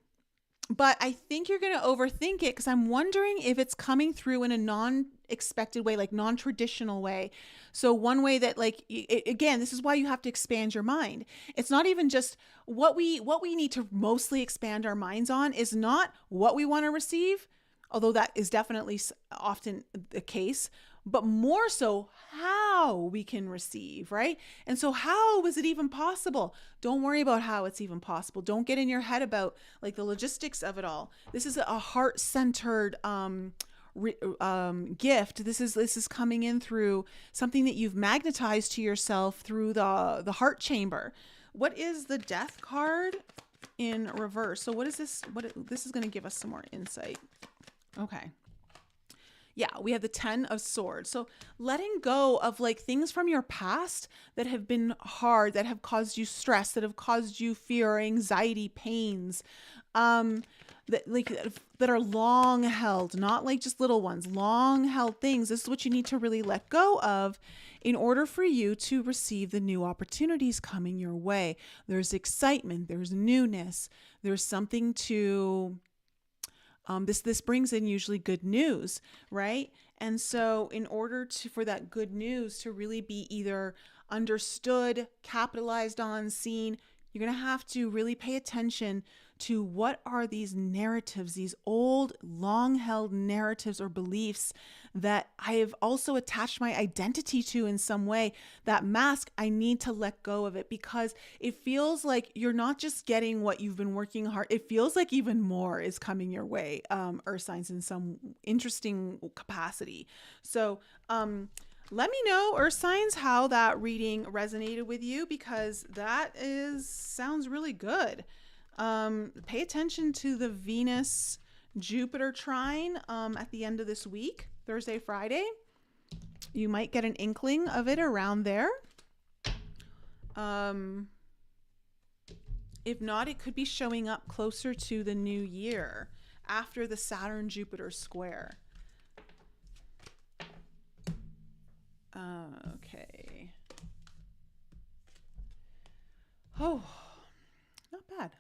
But I think you're going to overthink it, because I'm wondering if it's coming through in a non-expected way, like non-traditional way. So one way that, like, again, this is why you have to expand your mind. It's not even just what we need to mostly expand our minds on is not what we want to receive, although that is definitely often the case, but more so how we can receive, right? And so how is it even possible? Don't worry about how it's even possible. Don't get in your head about like the logistics of it all. This is a heart-centered gift. This is coming in through something that you've magnetized to yourself through the heart chamber. What is the Death card in reverse? So what is this? This is going to give us some more insight. Okay. Yeah, we have the 10 of Swords. So letting go of like things from your past that have been hard, that have caused you stress, that have caused you fear, anxiety, pains, that are long held, not like just little ones, long held things. This is what you need to really let go of in order for you to receive the new opportunities coming your way. There's excitement, there's newness, there's something to this brings in usually good news, right? And so in order for that good news to really be either understood, capitalized on, seen, you're going to have to really pay attention to what are these narratives, these old, long-held narratives or beliefs that I have also attached my identity to in some way. That mask, I need to let go of it because it feels like you're not just getting what you've been working hard. It feels like even more is coming your way, Earth signs, in some interesting capacity. So let me know, Earth signs, how that reading resonated with you, because that sounds really good. Pay attention to the Venus Jupiter trine at the end of this week, Thursday, Friday. You might get an inkling of it around there. If not, it could be showing up closer to the new year after the Saturn Jupiter square. Okay. Oh, not bad.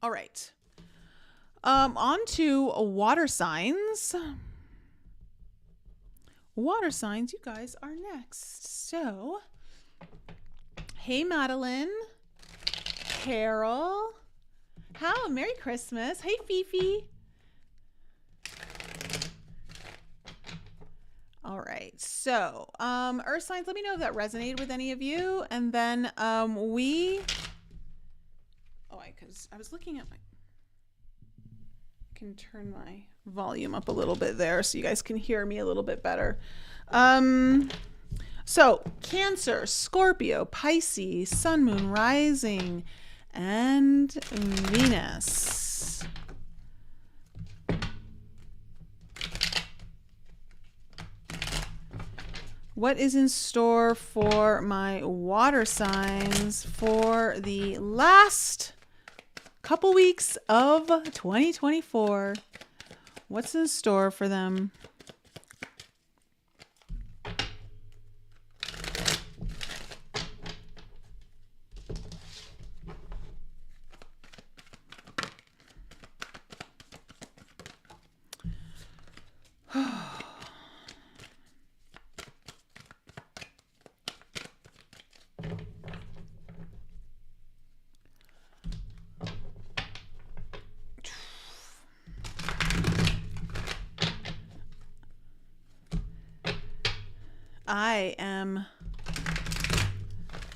All right. On to water signs. Water signs, you guys are next. So, hey, Madeline, Carol. How? Merry Christmas. Hey, Fifi. All right. So, Earth signs, let me know if that resonated with any of you. And then because I was looking at can turn my volume up a little bit there so you guys can hear me a little bit better. So Cancer, Scorpio, Pisces, Sun, Moon, Rising, and Venus. What is in store for my water signs for the last couple weeks of 2024? What's in store for them?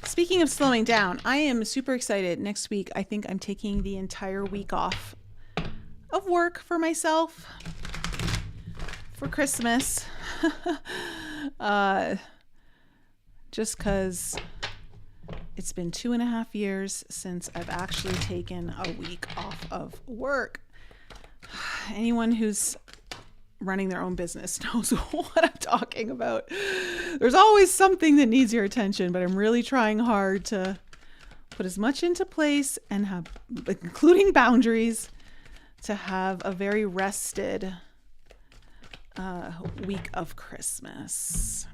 Speaking of slowing down, I am super excited. Next week, I think I'm taking the entire week off of work for myself for Christmas. Just because it's been 2.5 years since I've actually taken a week off of work. Anyone who's running their own business knows what I'm talking about. There's always something that needs your attention, but I'm really trying hard to put as much into place and have, including boundaries, to have a very rested week of Christmas,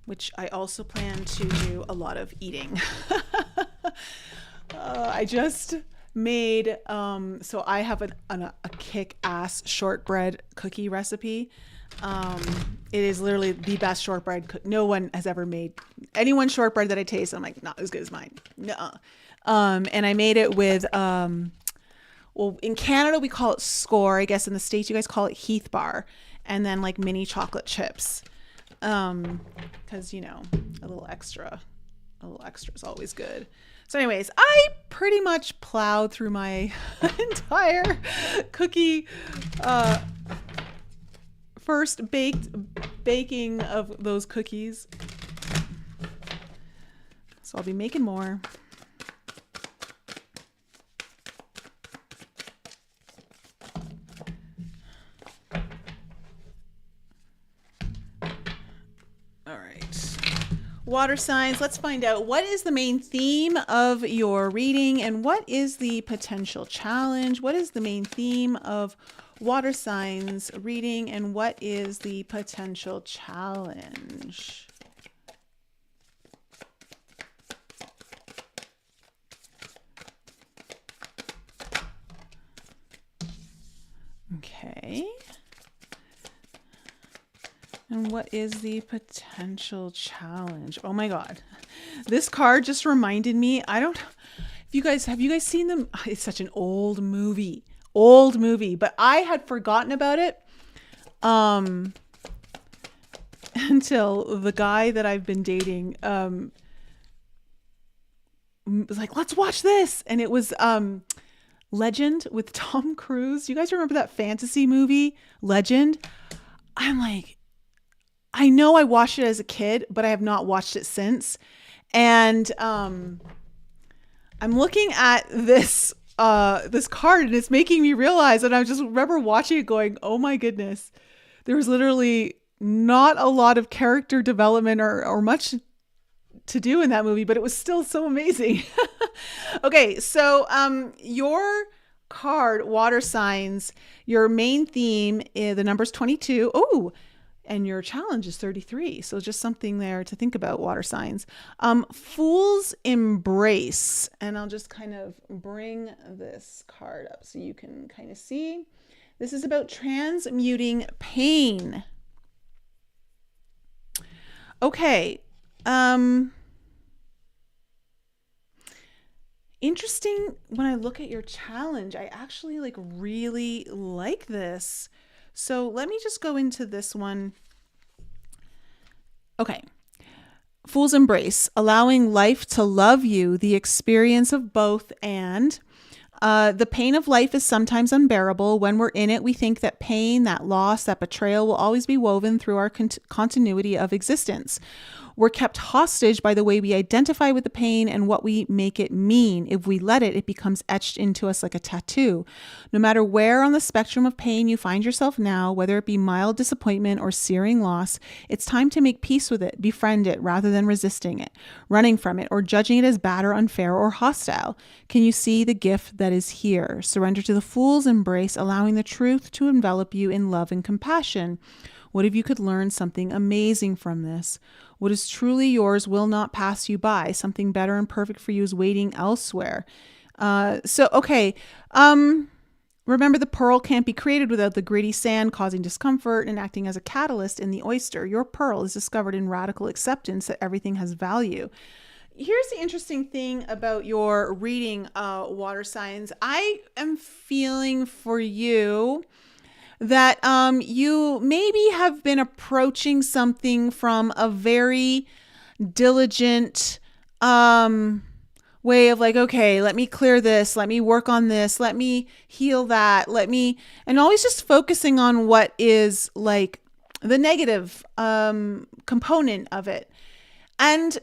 which I also plan to do a lot of eating. I just made so I have a kick-ass shortbread cookie recipe. It is literally the best shortbread no one has ever made. Anyone's shortbread that I taste, I'm like, not as good as mine. Nuh-uh. And I made it with well, in Canada we call it score. I guess in the States you guys call it Heath bar, and then like mini chocolate chips. Because you know, a little extra is always good. So anyways, I pretty much plowed through my entire cookie first baking of those cookies. So I'll be making more. All right. Water signs. Let's find out what is the main theme of your reading and what is the potential challenge. What is the main theme of water signs reading and what is the potential challenge? Okay. And what is the potential challenge? Oh my God. This card just reminded me. I don't, have you guys seen them? It's such an old movie, but I had forgotten about it. Until the guy that I've been dating, was like, let's watch this. And it was, Legend with Tom Cruise. You guys remember that fantasy movie, Legend? I'm like, I know I watched it as a kid, but I have not watched it since. And I'm looking at this card and it's making me realize, and I just remember watching it going, oh my goodness, there was literally not a lot of character development or much to do in that movie, but it was still so amazing. Okay, so your card, water signs, your main theme is the number's 22. Oh, and your challenge is 33. So just something there to think about, water signs. Fool's Embrace. And I'll just kind of bring this card up so you can kind of see. This is about transmuting pain. Okay. Interesting. When I look at your challenge, I actually really like this. So let me just go into this one. Okay. Fool's Embrace, allowing life to love you, the experience of both and. The pain of life is sometimes unbearable. When we're in it, we think that pain, that loss, that betrayal will always be woven through our continuity of existence. We're kept hostage by the way we identify with the pain and what we make it mean. If we let it, it becomes etched into us like a tattoo. No matter where on the spectrum of pain you find yourself now, whether it be mild disappointment or searing loss, it's time to make peace with it, befriend it rather than resisting it, running from it, or judging it as bad or unfair or hostile. Can you see the gift that is here? Surrender to the Fool's Embrace, allowing the truth to envelop you in love and compassion. What if you could learn something amazing from this? What is truly yours will not pass you by. Something better and perfect for you is waiting elsewhere. Okay. Remember, the pearl can't be created without the gritty sand causing discomfort and acting as a catalyst in the oyster. Your pearl is discovered in radical acceptance that everything has value. Here's the interesting thing about your reading, water signs. I am feeling for you that you maybe have been approaching something from a very diligent way of okay, let me clear this, let me work on this, let me heal that, and always just focusing on what is the negative component of it. And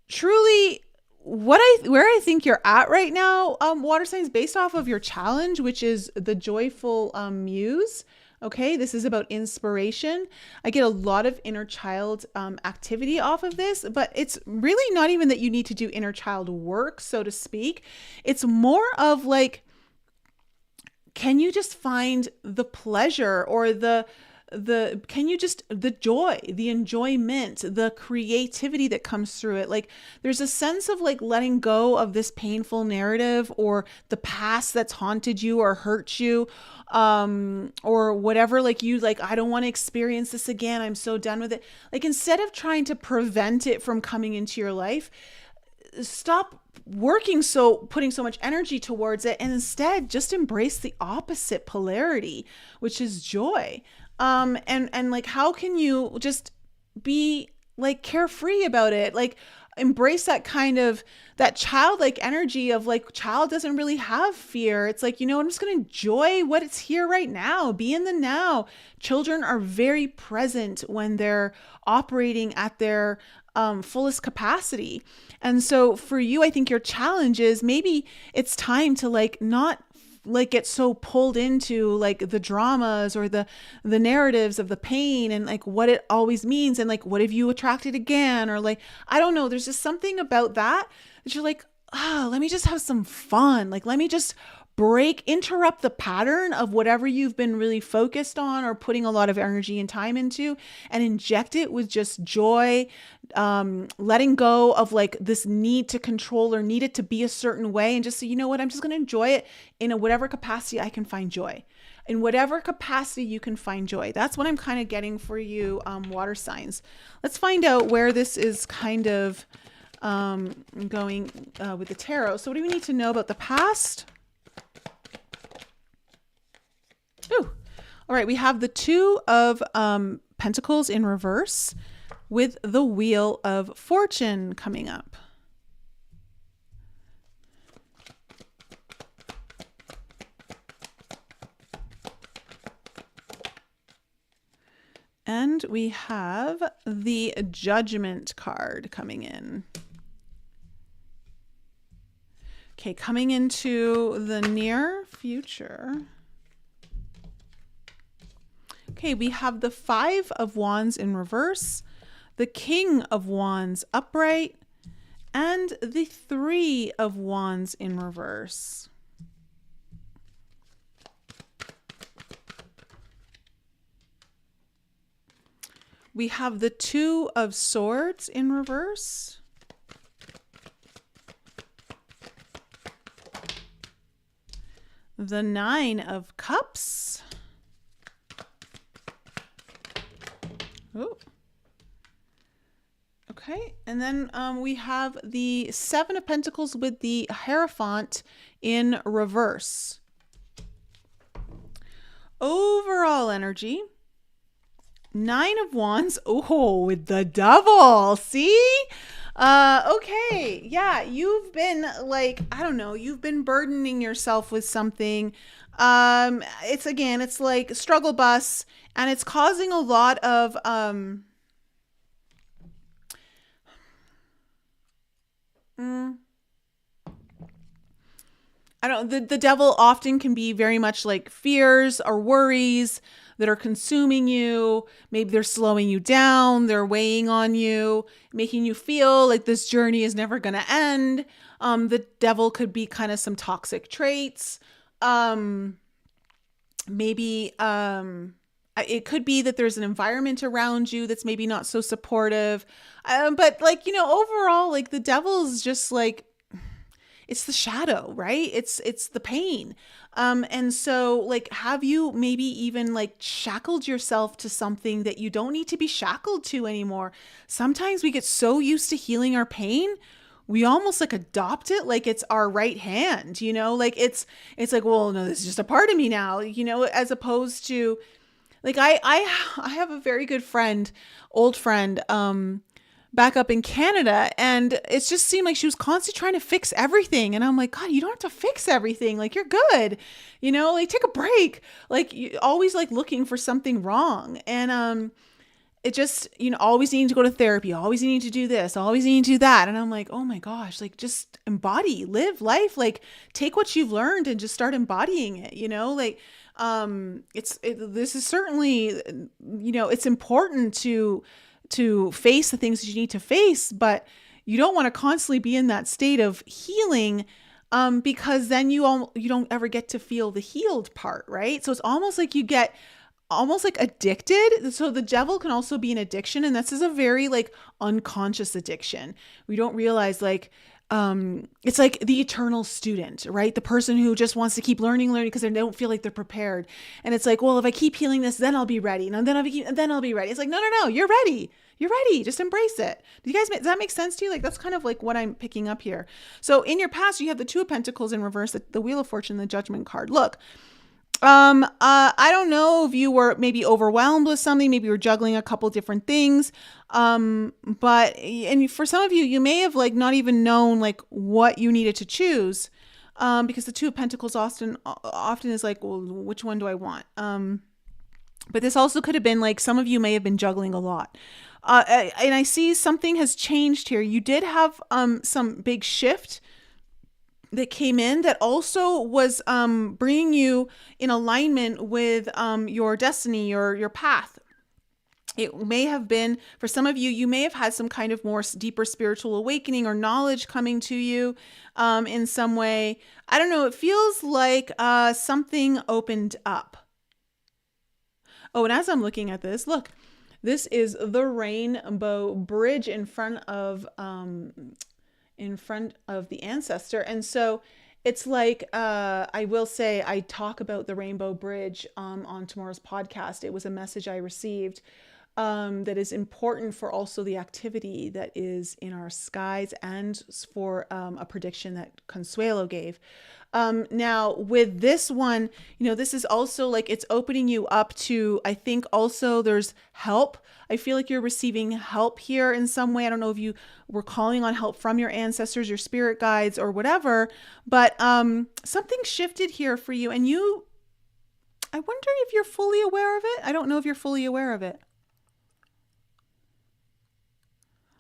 truly, where I think you're at right now, water signs, based off of your challenge, which is the joyful muse. Okay, this is about inspiration. I get a lot of inner child activity off of this, but it's really not even that you need to do inner child work, so to speak. It's more of can you just find the pleasure or the joy, the enjoyment, the creativity that comes through it? There's a sense of letting go of this painful narrative or the past that's haunted you or hurt you, or whatever, I don't want to experience this again. I'm so done with it. Instead of trying to prevent it from coming into your life, stop putting so much energy towards it, and instead just embrace the opposite polarity, which is joy. And like, how can you just be like carefree about it? Like, embrace that kind of that childlike energy of like, child doesn't really have fear. It's like, I'm just going to enjoy what it's here right now, be in the now. Children are very present when they're operating at their fullest capacity. And so for you, I think your challenge is maybe it's time to like not like get so pulled into like the dramas or the narratives of the pain and like what it always means, and like, what have you attracted again, or like, I don't know, there's just something about that you're like, let me just have some fun. Like, let me just interrupt the pattern of whatever you've been really focused on or putting a lot of energy and time into, and inject it with just joy, letting go of like this need to control or need it to be a certain way, and just say, you know what, I'm just going to enjoy it in whatever capacity I can find joy. In whatever capacity you can find joy. That's what I'm kind of getting for you, water signs. Let's find out where this is kind of going with the tarot. So what do we need to know about the past? Ooh. All right, we have the Two of Pentacles in reverse with the Wheel of Fortune coming up. And we have the Judgment card coming in. Okay, coming into the near future. Okay, we have the Five of Wands in reverse, the King of Wands upright, and the Three of Wands in reverse. We have the Two of Swords in reverse. The Nine of Cups. Oh. Okay, and then we have the Seven of Pentacles with the Hierophant in reverse. Overall energy. Nine of Wands. Oh, with the Devil. See? Okay. Yeah, you've been like, I don't know, you've been burdening yourself with something. It's like struggle bus, and it's causing a lot of the devil often can be very much like fears or worries that are consuming you. Maybe they're slowing you down, they're weighing on you, making you feel like this journey is never going to end. The devil could be kind of some toxic traits. Maybe it could be that there's an environment around you that's maybe not so supportive. But like, overall, like the devil's just like, it's the shadow, right? It's the pain. And so like, have you maybe even like shackled yourself to something that you don't need to be shackled to anymore? Sometimes we get so used to healing our pain, we almost like adopt it like it's our right hand, like it's like, well, no, this is just a part of me now, as opposed to like, I have a very good friend, old friend, back up in Canada, and it just seemed like she was constantly trying to fix everything. And I'm like, God, you don't have to fix everything. Like, you're good, like take a break. Like, you always like looking for something wrong. And, it just, always needing to go to therapy, always needing to do this, always needing to do that. And I'm like, oh my gosh, like just embody, live life, like take what you've learned and just start embodying it, like, this is certainly, it's important to face the things that you need to face, but you don't want to constantly be in that state of healing, because then you don't ever get to feel the healed part, right? So it's almost like you get almost like addicted. So the devil can also be an addiction, and this is a very like unconscious addiction. We don't realize like it's like the eternal student, right? The person who just wants to keep learning because they don't feel like they're prepared. And it's like, well, if I keep healing this, then I'll be ready. And then I'll be ready. It's like, no, you're ready. You're ready. Just embrace it. Does that make sense to you? Like, that's kind of like what I'm picking up here. So in your past, you have the Two of Pentacles in reverse, the Wheel of Fortune, the Judgment card. Look, I don't know if you were maybe overwhelmed with something, maybe you were juggling a couple different things. And for some of you, you may have like not even known like what you needed to choose. Because the Two of Pentacles often is like, well, which one do I want? But this also could have been like, some of you may have been juggling a lot. And I see something has changed here. You did have, some big shift that came in that also was bringing you in alignment with your destiny, your path. It may have been, for some of you, you may have had some kind of more deeper spiritual awakening or knowledge coming to you in some way. I don't know. It feels like something opened up. Oh, and as I'm looking at this, look, this is the Rainbow Bridge in front of the ancestor. And so it's like, I will say, I talk about the Rainbow Bridge on tomorrow's podcast. It was a message I received that is important for also the activity that is in our skies and for a prediction that Consuelo gave. Now with this one, this is also like, it's opening you up to, I think also there's help. I feel like you're receiving help here in some way. I don't know if you were calling on help from your ancestors, your spirit guides or whatever, but something shifted here for you. And I wonder if you're fully aware of it. I don't know if you're fully aware of it.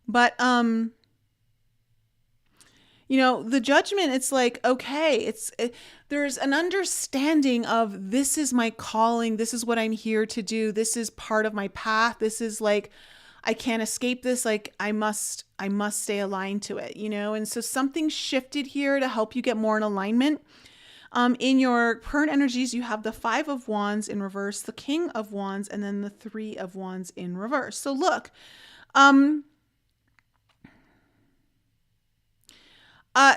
But, the Judgment, it's like, okay, there's an understanding of, this is my calling. This is what I'm here to do. This is part of my path. This is like, I can't escape this. Like I must stay aligned to it, And so something shifted here to help you get more in alignment. In your current energies, you have the Five of Wands in reverse, the King of Wands, and then the Three of Wands in reverse. So look,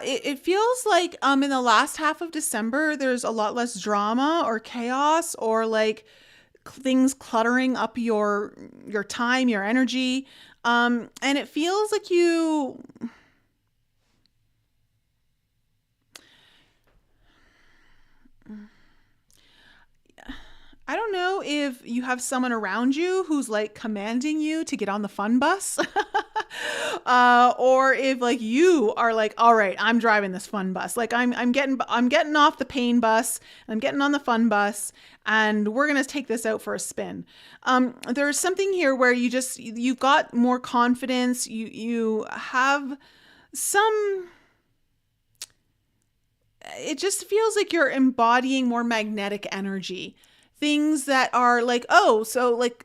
it feels like in the last half of December, there's a lot less drama or chaos or like things cluttering up your time, your energy. And it feels like I don't know if you have someone around you who's like commanding you to get on the fun bus or if like you are like, all right, I'm driving this fun bus. Like I'm getting off the pain bus, I'm getting on the fun bus, and we're going to take this out for a spin. There's something here where you've got more confidence. You have some, it just feels like you're embodying more magnetic energy. Things that are like, oh, so like,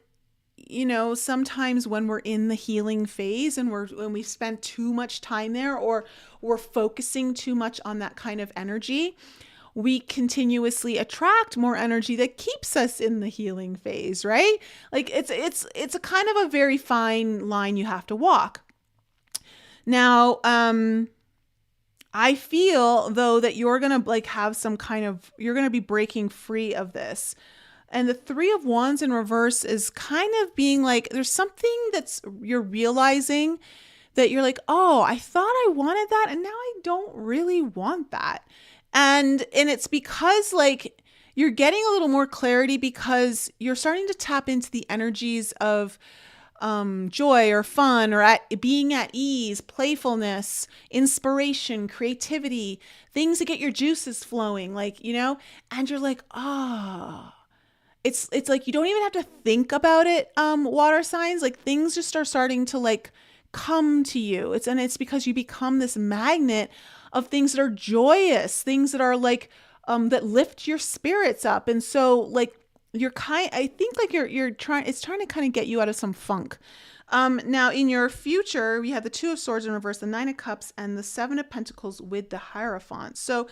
sometimes when we're in the healing phase and when we've spent too much time there or we're focusing too much on that kind of energy, we continuously attract more energy that keeps us in the healing phase, right? Like it's a kind of a very fine line you have to walk. Now, I feel though that you're going to like have you're going to be breaking free of this. And the Three of Wands in reverse is kind of being like, there's something you're realizing that you're like, oh, I thought I wanted that. And now I don't really want that. And it's because like you're getting a little more clarity because you're starting to tap into the energies of joy or fun or being at ease, playfulness, inspiration, creativity, things that get your juices flowing, like, and you're like, oh, it's like you don't even have to think about it, water signs, like things just are starting to like come to you. It's because you become this magnet of things that are joyous, things that are like that lift your spirits up. And so like I think like it's trying to kind of get you out of some funk. Now in your future, we have the Two of Swords in reverse, the Nine of Cups, and the Seven of Pentacles with the Hierophant. So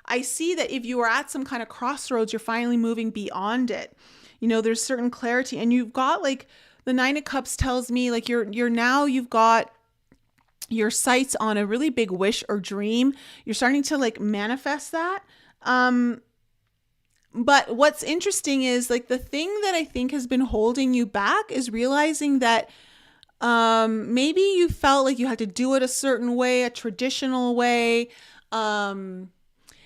I see that if you are at some kind of crossroads, you're finally moving beyond it. There's certain clarity, and you've got like the Nine of Cups tells me like you've got your sights on a really big wish or dream. You're starting to like manifest that. Um, but what's interesting is like the thing that I think has been holding you back is realizing that maybe you felt like you had to do it a certain way, a traditional way. Um,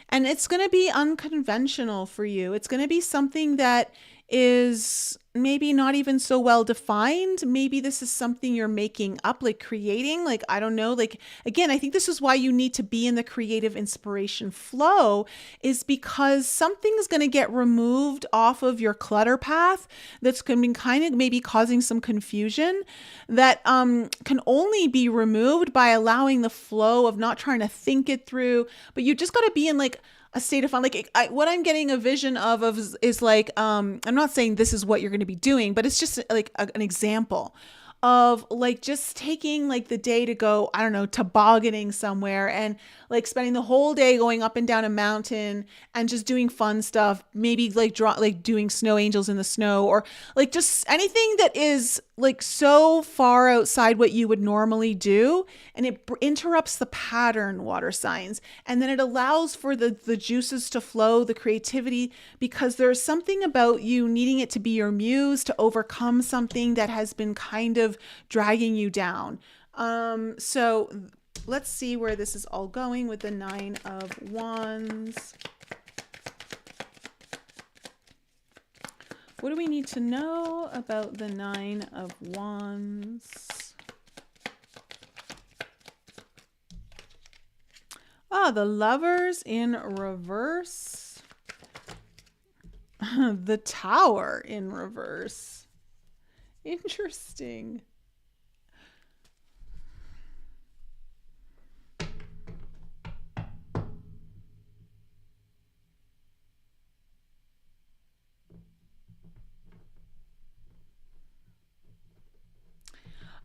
and it's going to be unconventional for you. It's going to be something that is maybe not even so well defined. Maybe this is something you're making up, like creating, like, I don't know. Like, again, I think this is why you need to be in the creative inspiration flow, is because something's going to get removed off of your clutter path that's going to be kind of maybe causing some confusion that can only be removed by allowing the flow of not trying to think it through. But you just got to be in like a state of fun. Like what I'm getting a vision of is like, I'm not saying this is what you're going to be doing, but it's just like an example of like just taking like the day to go, I don't know, tobogganing somewhere and like spending the whole day going up and down a mountain and just doing fun stuff, maybe like doing snow angels in the snow, or like just anything that is like so far outside what you would normally do, and it interrupts the pattern, water signs, and then it allows for the juices to flow, the creativity, because there's something about you needing it to be your muse to overcome something that has been kind of dragging you down. So let's see where this is all going with the 9 of Wands. What do we need to know about the 9 of Wands? The Lovers in reverse. The Tower in reverse. Interesting.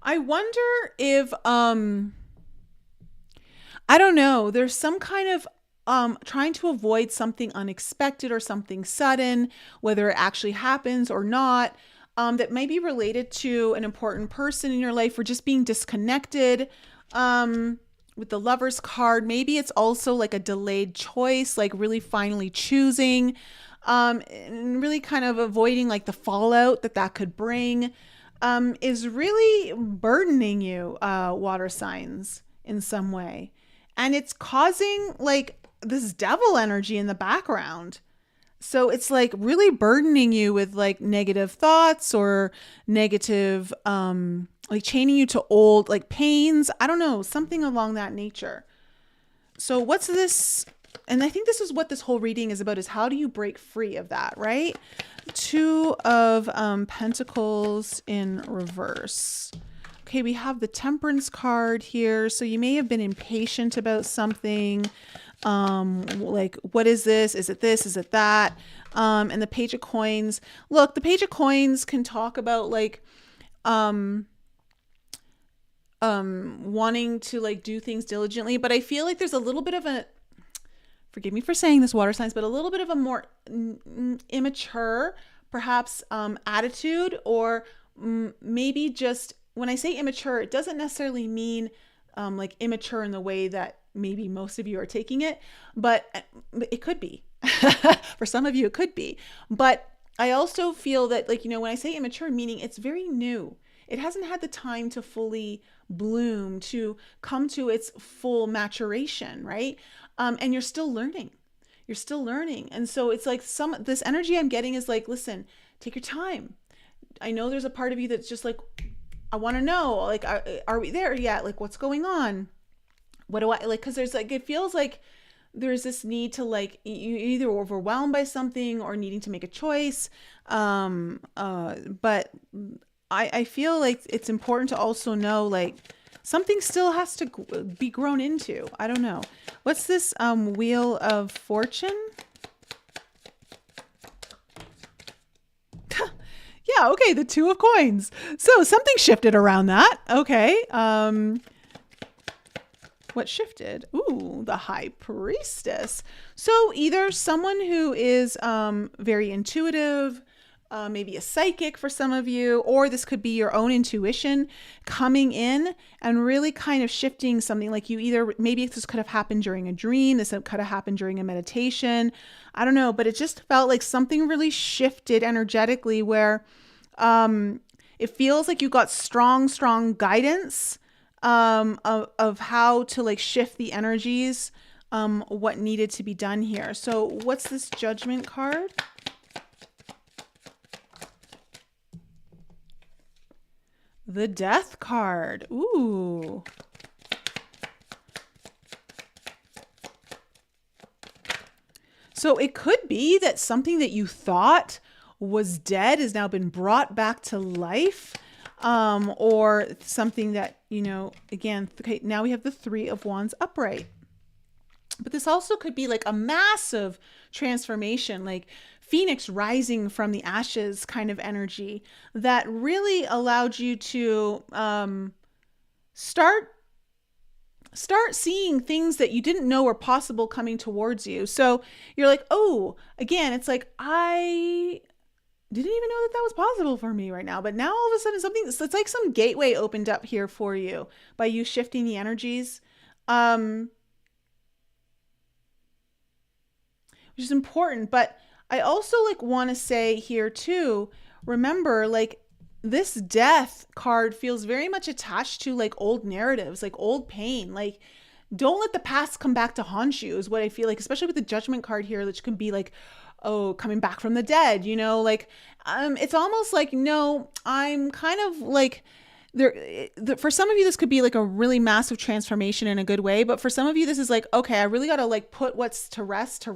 I wonder if I don't know, there's some kind of trying to avoid something unexpected or something sudden, whether it actually happens or not, that may be related to an important person in your life, or just being disconnected. With the Lover's card, maybe it's also like a delayed choice, like really finally choosing, and really kind of avoiding like the fallout that could bring, is really burdening you, water signs, in some way. And it's causing like this devil energy in the background. So it's like really burdening you with like negative thoughts or negative, like chaining you to old like pains. I don't know, something along that nature. So what's this? And I think this is what this whole reading is about, is how do you break free of that, right? 2 of Pentacles in reverse. Okay, we have the Temperance card here. So you may have been impatient about something. Like, what is this? Is it this? Is it that? And the Page of Coins. Look, the Page of Coins can talk about like wanting to like do things diligently, but I feel like there's a little bit of a, forgive me for saying this, water signs, but a little bit of a more immature, perhaps, attitude, or maybe just, when I say immature, it doesn't necessarily mean like immature in the way that maybe most of you are taking it, but it could be. For some of you, it could be. But I also feel that, like, you know, when I say immature, meaning it's very new. It hasn't had the time to fully bloom, to come to its full maturation, right? And you're still learning. You're still learning. And so it's like this energy I'm getting is like, listen, take your time. I know there's a part of you that's just like, I want to know, like, are we there yet? Like, what's going on? What do I like? Because there's like, it feels like there's this need to like, you either overwhelmed by something or needing to make a choice. But I feel like it's important to also know like something still has to be grown into. I don't know. What's this Wheel of Fortune? Yeah, okay, the 2 of Coins. So something shifted around that. Okay. What shifted? Ooh, the High Priestess. So either someone who is very intuitive, maybe a psychic for some of you, or this could be your own intuition coming in and really kind of shifting something. Like you either, maybe this could have happened during a dream, this could have happened during a meditation, I don't know, but it just felt like something really shifted energetically where it feels like you got strong guidance of how to like shift the energies, what needed to be done here. So what's this Judgment card? The Death card. Ooh. So it could be that something that you thought was dead has now been brought back to life, or something that, you know, again, okay, now we have the Three of Wands upright. But this also could be like a massive transformation, like Phoenix rising from the ashes kind of energy that really allowed you to start seeing things that you didn't know were possible coming towards you. So you're like, oh, again, it's like, I didn't even know that that was possible for me right now. But now all of a sudden it's like some gateway opened up here for you by you shifting the energies. Which is important. But I also like want to say here too, remember, like this Death card feels very much attached to like old narratives, like old pain. Like don't let the past come back to haunt you is what I feel like, especially with the Judgment card here, which can be like, oh, coming back from the dead, you know, like it's almost like, no, I'm kind of like there. For some of you, this could be like a really massive transformation in a good way. But for some of you, this is like, okay, I really got to like put what's to rest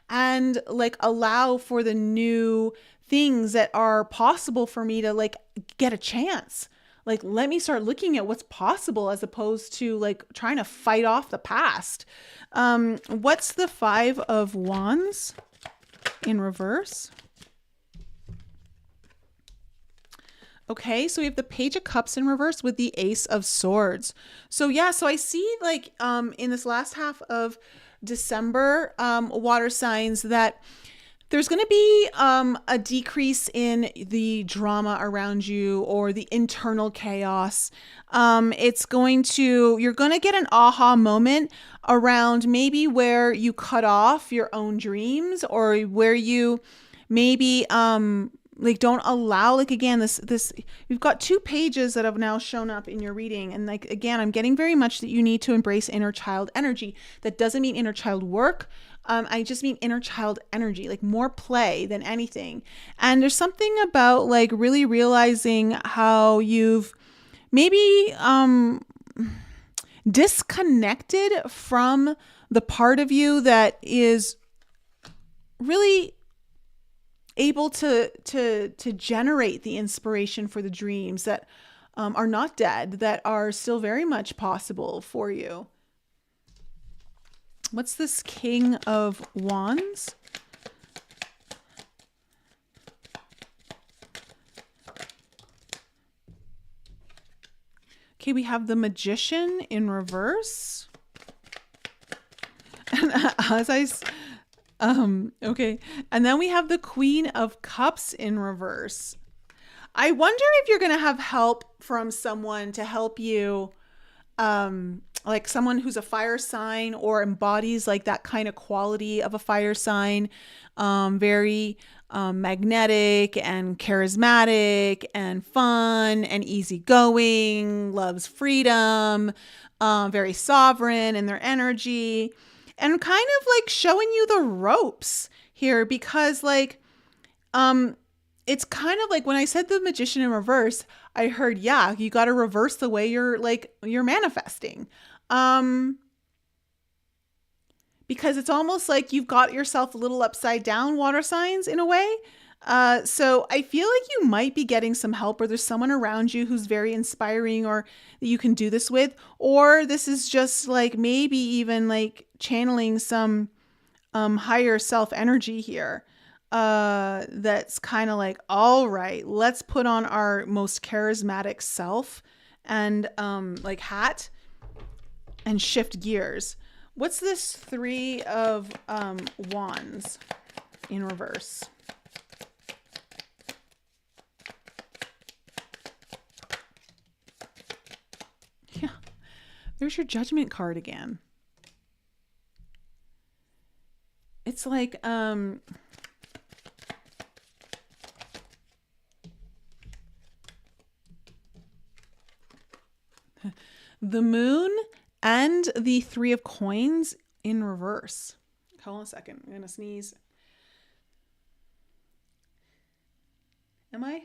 and like allow for the new things that are possible for me to like get a chance. Like, let me start looking at what's possible as opposed to like trying to fight off the past. What's the Five of Wands in reverse? Okay, so we have the Page of Cups in reverse with the Ace of Swords. So yeah, so I see like in this last half of December, water signs, that there's going to be a decrease in the drama around you or the internal chaos. You're going to get an aha moment around maybe where you cut off your own dreams, or where you maybe like don't allow, like again, this you've got two pages that have now shown up in your reading, and like again, I'm getting very much that you need to embrace inner child energy. That doesn't mean inner child work. I just mean inner child energy, like more play than anything. And there's something about like really realizing how you've maybe disconnected from the part of you that is really able to generate the inspiration for the dreams that are not dead, that are still very much possible for you. What's this King of Wands? Okay, we have the Magician in reverse. And okay. And then we have the Queen of Cups in reverse. I wonder if you're going to have help from someone to help you, like someone who's a fire sign or embodies like that kind of quality of a fire sign, very magnetic and charismatic and fun and easygoing, loves freedom, very sovereign in their energy, and kind of like showing you the ropes here, because like it's kind of like when I said the Magician in reverse, I heard, yeah, you got to reverse the way you're manifesting. Because it's almost like you've got yourself a little upside down, water signs, in a way. So I feel like you might be getting some help, or there's someone around you who's very inspiring, or that you can do this with, or this is just like maybe even like channeling some higher self energy here. That's kind of like, all right, let's put on our most charismatic self and like hat and shift gears. What's this Three of Wands in reverse? There's your Judgment card again. It's like, the Moon and the Three of Coins in reverse. Hold on a second. I'm going to sneeze. Am I?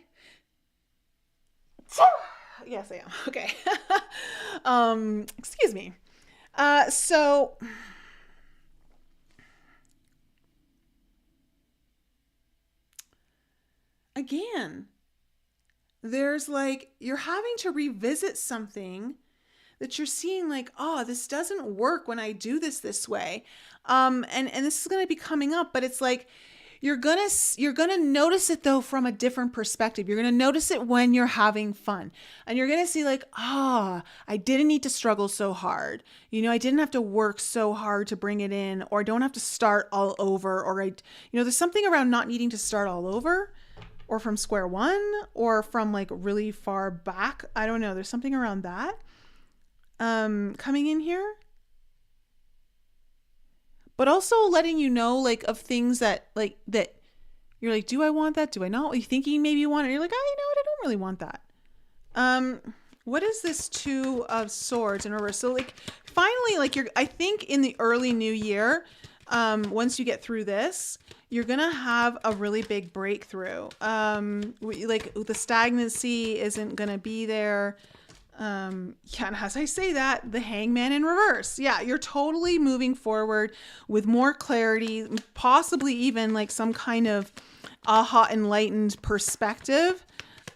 Yes, I am. Okay. Excuse me. So again, there's like, you're having to revisit something that you're seeing like, oh, this doesn't work when I do this way. And this is going to be coming up, but it's like, you're going to notice it though from a different perspective. You're going to notice it when you're having fun, and you're going to see like, I didn't need to struggle so hard. I didn't have to work so hard to bring it in, or I don't have to start all over, or there's something around not needing to start all over or from square one or from like really far back. I don't know. There's something around that. Coming in here, but also letting you know like of things that you're like, do I want that? Do I not? You thinking maybe you want it. You're like, you know what? I don't really want that. What is this Two of Swords in reverse? So like finally, like I think in the early new year, once you get through this, you're going to have a really big breakthrough. Like the stagnancy isn't going to be there. And as I say that, the Hangman in reverse. Yeah, you're totally moving forward with more clarity, possibly even like some kind of aha enlightened perspective.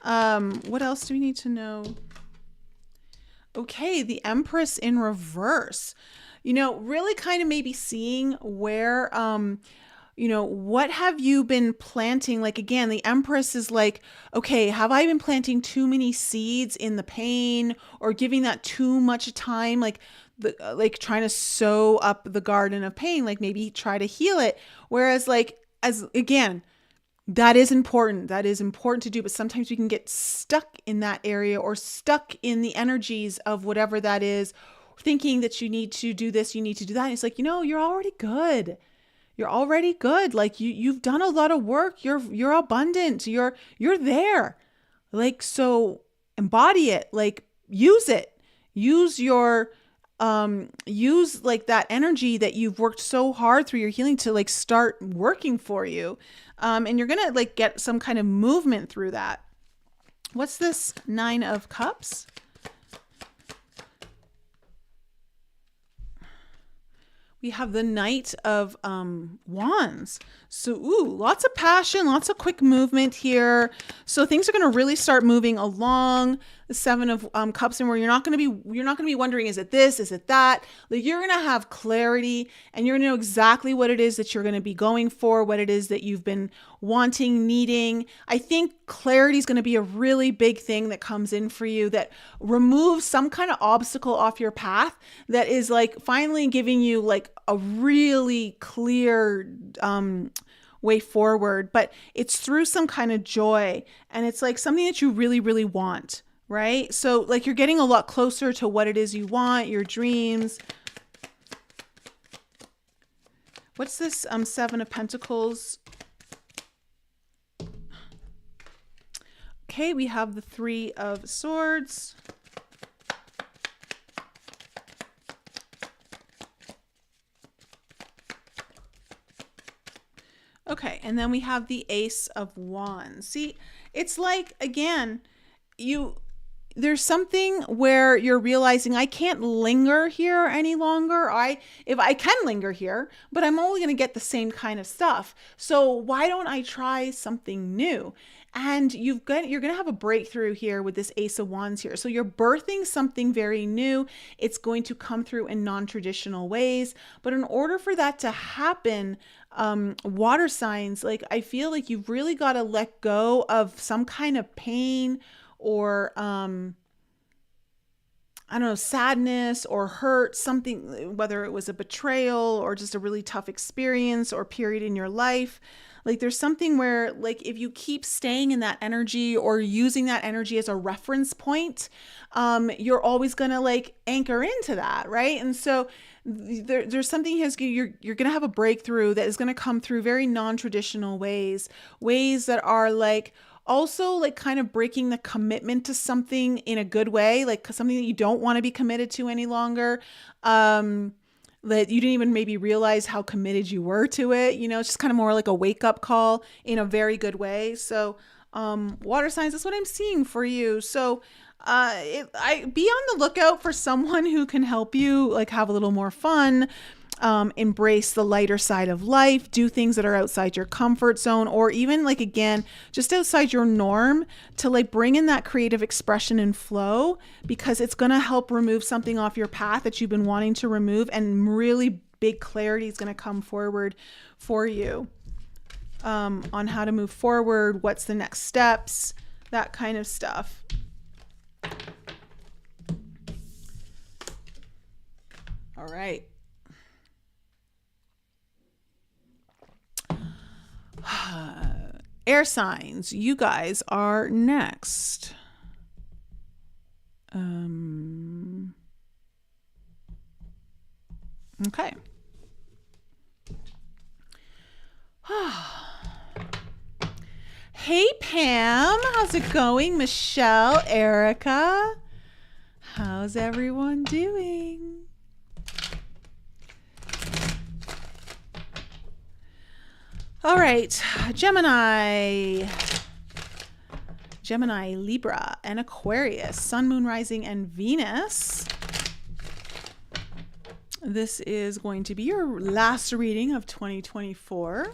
What else do we need to know? Okay, the Empress in reverse. Really kind of maybe seeing where, what have you been planting? Like, again, the Empress is like, okay, have I been planting too many seeds in the pain or giving that too much time? Like trying to sow up the garden of pain, like maybe try to heal it. Whereas again, that is important. That is important to do. But sometimes we can get stuck in that area or stuck in the energies of whatever that is, thinking that you need to do this, you need to do that. And it's like, you're already good. You're already good. Like you've done a lot of work. You're abundant. You're there. Like, so embody it, like use it, use your, use like that energy that you've worked so hard through your healing to like start working for you. And you're going to like get some kind of movement through that. What's this Nine of Cups? We have the Knight of Wands. So, lots of passion, lots of quick movement here. So things are going to really start moving along. The Seven of Cups, and where you're not going to be wondering, is it this, is it that? Like you're going to have clarity, and you're going to know exactly what it is that you're going to be going for, what it is that you've been wanting, needing. I think clarity is going to be a really big thing that comes in for you, that removes some kind of obstacle off your path, that is like finally giving you like a really clear way forward. But it's through some kind of joy, and it's like something that you really, really want, right? So like you're getting a lot closer to what it is you want, your dreams. What's this Seven of Pentacles? Okay, we have the Three of Swords. Okay, and then we have the Ace of Wands. See, it's like, again, there's something where you're realizing I can't linger here any longer. If I can linger here, but I'm only going to get the same kind of stuff. So why don't I try something new? And you're going to have a breakthrough here with this Ace of Wands here. So you're birthing something very new. It's going to come through in non-traditional ways. But in order for that to happen, water signs, like I feel like you've really got to let go of some kind of pain or I don't know, sadness or hurt, something, whether it was a betrayal or just a really tough experience or period in your life. Like there's something where like if you keep staying in that energy or using that energy as a reference point, you're always gonna like anchor into that, right? And so there's something you're gonna have a breakthrough that is gonna come through very non-traditional ways that are like also like kind of breaking the commitment to something in a good way, like something that you don't want to be committed to any longer. That you didn't even maybe realize how committed you were to it. You know, it's just kind of more like a wake up call in a very good way. So, water signs, that's what I'm seeing for you. So, I be on the lookout for someone who can help you like have a little more fun, embrace the lighter side of life, do things that are outside your comfort zone, or even like, again, just outside your norm to like bring in that creative expression and flow, because it's going to help remove something off your path that you've been wanting to remove, and really big clarity is going to come forward for you, on how to move forward, what's the next steps, that kind of stuff. All right. Air signs, you guys are next. Okay. Hey Pam, how's it going? Michelle, Erica, how's everyone doing? All right, Gemini, Libra, and Aquarius, Sun, Moon, Rising, and Venus. This is going to be your last reading of 2024.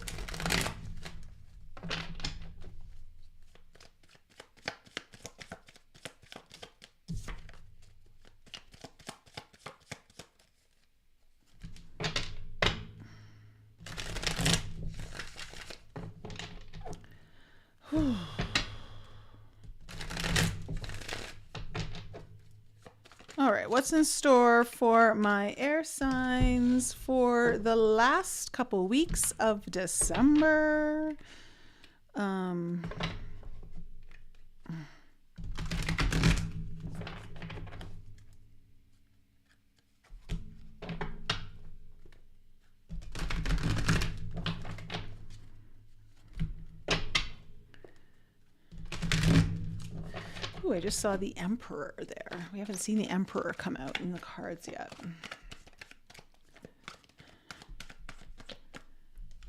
All right, what's in store for my air signs for the last couple weeks of December? Ooh, I just saw the Emperor there. We haven't seen the Emperor come out in the cards yet.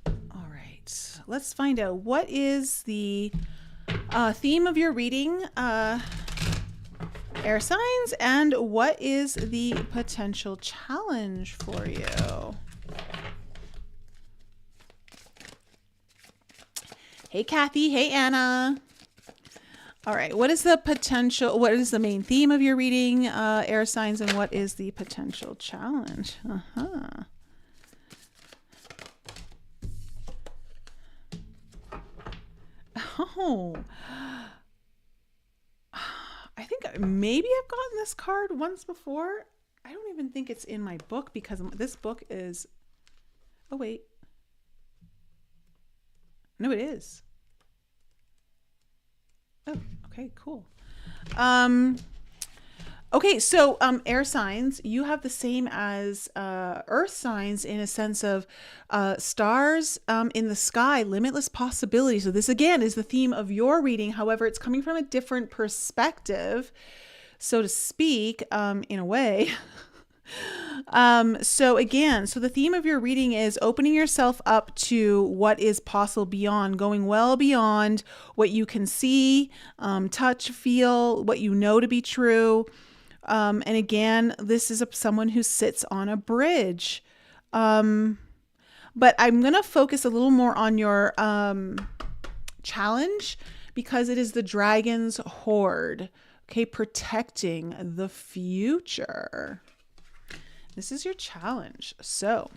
All right, let's find out what is the theme of your reading, air signs, and what is the potential challenge for you. Hey, Kathy. Hey, Anna. All right, what is the main theme of your reading, air signs, and what is the potential challenge? Oh, I think maybe I've gotten this card once before. I don't even think it's in my book because this book is, oh wait, no, it is. Oh, okay, cool. Okay, so air signs, you have the same as earth signs in a sense of stars in the sky, limitless possibilities. So this again is the theme of your reading. However, it's coming from a different perspective, so to speak, in a way. So the theme of your reading is opening yourself up to what is possible beyond, going well beyond what you can see, touch, feel, what you know to be true. And again, this is someone who sits on a bridge. But I'm going to focus a little more on your challenge because it is the dragon's hoard. Okay, protecting the future. This is your challenge. So,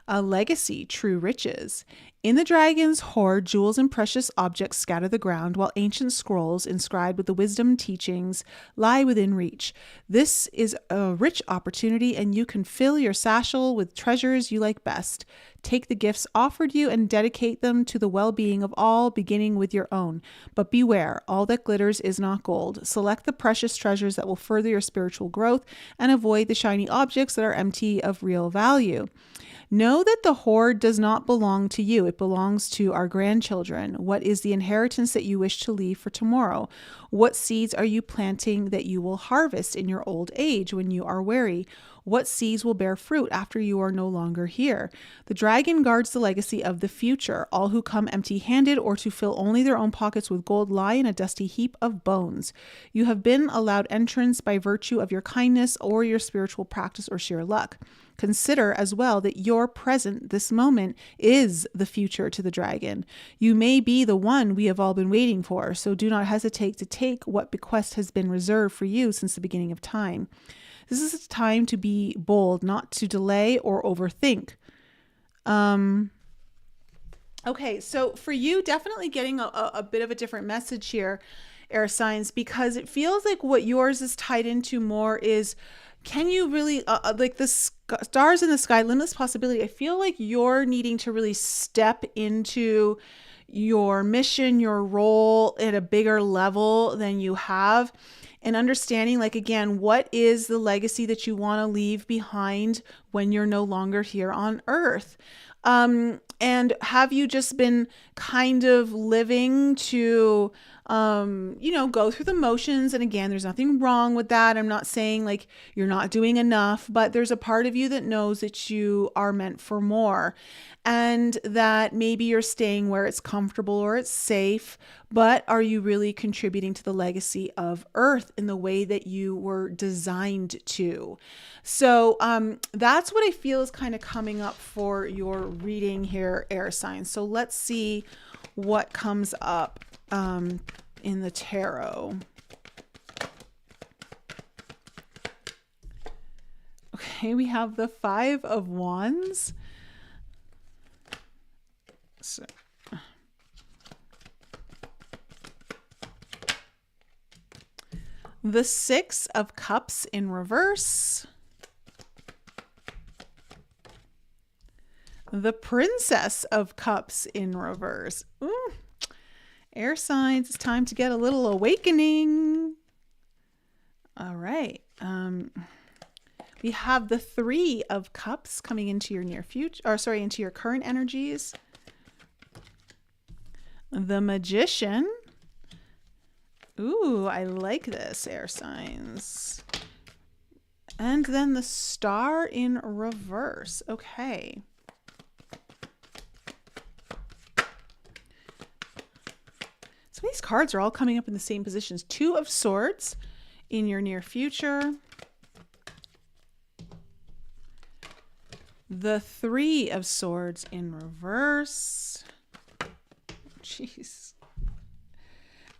a legacy, true riches. In the dragon's hoard, jewels and precious objects scatter the ground, while ancient scrolls inscribed with the wisdom teachings lie within reach. This is a rich opportunity, and you can fill your satchel with treasures you like best. Take the gifts offered you and dedicate them to the well-being of all, beginning with your own. But beware, all that glitters is not gold. Select the precious treasures that will further your spiritual growth and avoid the shiny objects that are empty of real value. Know that the hoard does not belong to you. It belongs to our grandchildren. What is the inheritance that you wish to leave for tomorrow? What seeds are you planting that you will harvest in your old age when you are weary? What seeds will bear fruit after you are no longer here? The dragon guards the legacy of the future. All who come empty-handed or to fill only their own pockets with gold lie in a dusty heap of bones. You have been allowed entrance by virtue of your kindness or your spiritual practice or sheer luck. Consider as well that your present, this moment, is the future to the dragon. You may be the one we have all been waiting for, so do not hesitate to take what bequest has been reserved for you since the beginning of time. This is a time to be bold, not to delay or overthink. Okay, so for you, definitely getting a bit of a different message here, air signs, because it feels like what yours is tied into more is, can you really, like the stars in the sky, limitless possibility. I feel like you're needing to really step into your mission, your role at a bigger level than you have. And understanding, like, again, what is the legacy that you want to leave behind when you're no longer here on Earth? And have you just been kind of living to, go through the motions? And again, there's nothing wrong with that. I'm not saying like you're not doing enough, but there's a part of you that knows that you are meant for more, and that maybe you're staying where it's comfortable or it's safe, but are you really contributing to the legacy of Earth in the way that you were designed to? So that's what I feel is kind of coming up for your reading here, air signs. So let's see what comes up in the tarot. Okay, we have the Five of Wands. So, the Six of Cups in reverse. The Princess of Cups in reverse. Ooh. Air signs, it's time to get a little awakening. All right. We have the Three of Cups coming into your near future, or sorry, into your current energies. The Magician. Ooh, I like this, air signs. And then the Star in reverse. Okay. So these cards are all coming up in the same positions. Two of Swords in your near future. The Three of Swords in reverse. Jeez.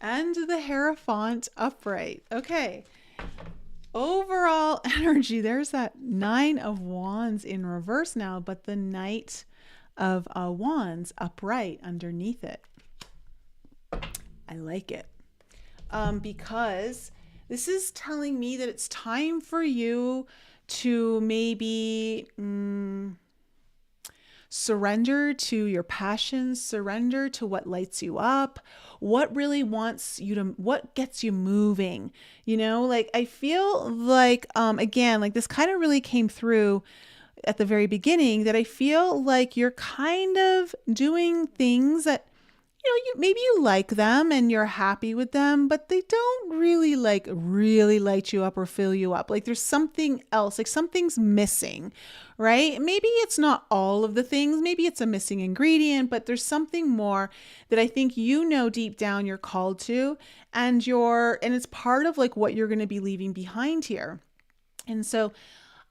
And the Hierophant upright. Okay. Overall energy, there's that Nine of Wands in reverse now, but the Knight of Wands upright underneath it. I like it. Because this is telling me that it's time for you to maybe surrender to your passions, surrender to what lights you up, what really wants you to, what gets you moving. You know, like I feel like, again, like this kind of really came through at the very beginning, that I feel like you're kind of doing things that, maybe you like them and you're happy with them, but they don't really light you up or fill you up. Like there's something else, like something's missing, right? Maybe it's not all of the things, maybe it's a missing ingredient, but there's something more that I think deep down you're called to, and it's part of like what you're going to be leaving behind here. And so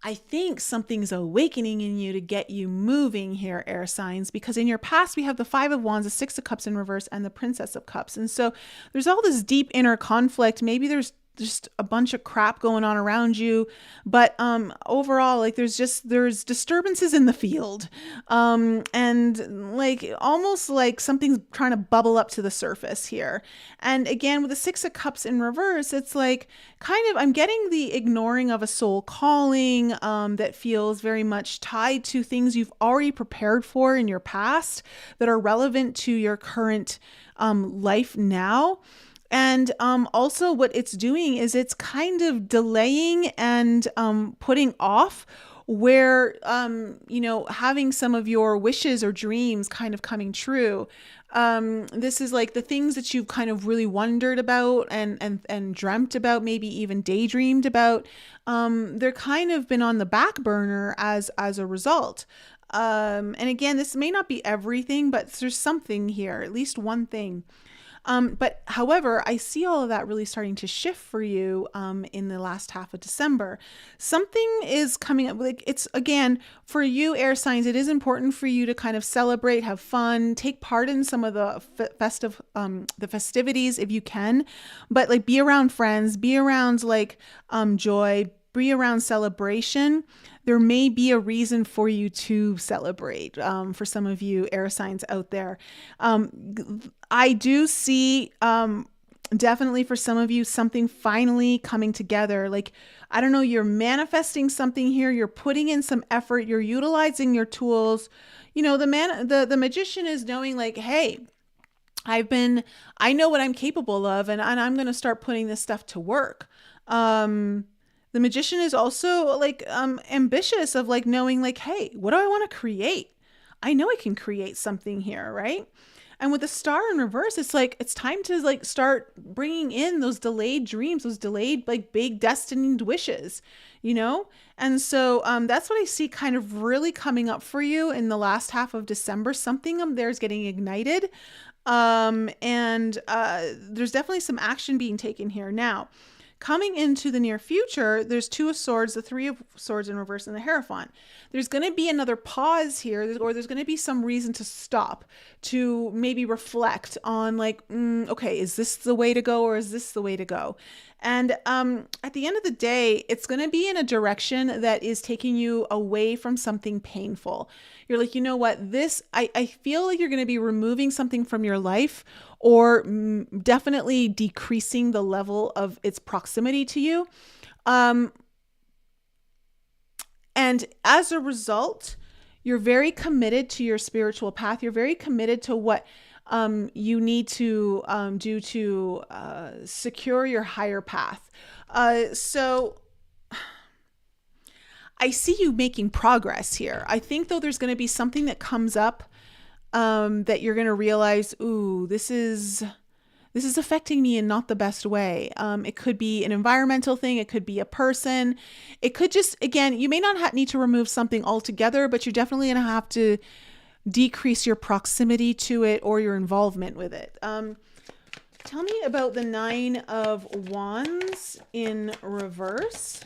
I think something's awakening in you to get you moving here, air signs, because in your past, we have the Five of Wands, the Six of Cups in reverse, and the Princess of Cups. And so there's all this deep inner conflict. Maybe there's just a bunch of crap going on around you, but overall, like there's disturbances in the field, and like almost like something's trying to bubble up to the surface here. And again, with the Six of Cups in reverse, it's like kind of I'm getting the ignoring of a soul calling, that feels very much tied to things you've already prepared for in your past that are relevant to your current life now. And also, what it's doing is it's kind of delaying and putting off where, having some of your wishes or dreams kind of coming true. This is like the things that you've kind of really wondered about and dreamt about, maybe even daydreamed about. They're kind of been on the back burner as a result. And again, this may not be everything, but there's something here, at least one thing. But however, I see all of that really starting to shift for you in the last half of December. Something is coming up. Like it's again for you, air signs. It is important for you to kind of celebrate, have fun, take part in some of the the festivities if you can. But like be around friends, be around like joy, be around celebration. There may be a reason for you to celebrate for some of you air signs out there. I do see definitely for some of you something finally coming together. Like, I don't know, you're manifesting something here. You're putting in some effort. You're utilizing your tools. You know, the magician is knowing like, hey, I know what I'm capable of, and I'm going to start putting this stuff to work. The magician is also like ambitious of like knowing like, hey, what do I want to create? I know I can create something here, right? And with the star in reverse, it's like it's time to like start bringing in those delayed dreams, those delayed like big destined wishes, you know? And so that's what I see kind of really coming up for you in the last half of December. Something there is getting ignited. And there's definitely some action being taken here. Now, coming into the near future, there's Two of Swords, the Three of Swords in reverse, and the Hierophant. There's going to be another pause here, or there's going to be some reason to stop, to maybe reflect on like, okay, is this the way to go, or is this the way to go? And at the end of the day, it's going to be in a direction that is taking you away from something painful. You're like, you know what, I feel like you're going to be removing something from your life, or definitely decreasing the level of its proximity to you. And as a result, you're very committed to your spiritual path. You're very committed to what you need to do to secure your higher path. So I see you making progress here. I think though there's going to be something that comes up that you're going to realize, ooh, this is affecting me in not the best way. It could be an environmental thing. It could be a person. It could just, again, you may not need to remove something altogether, but you're definitely going to have to decrease your proximity to it or your involvement with it. Tell me about the Nine of Wands in reverse.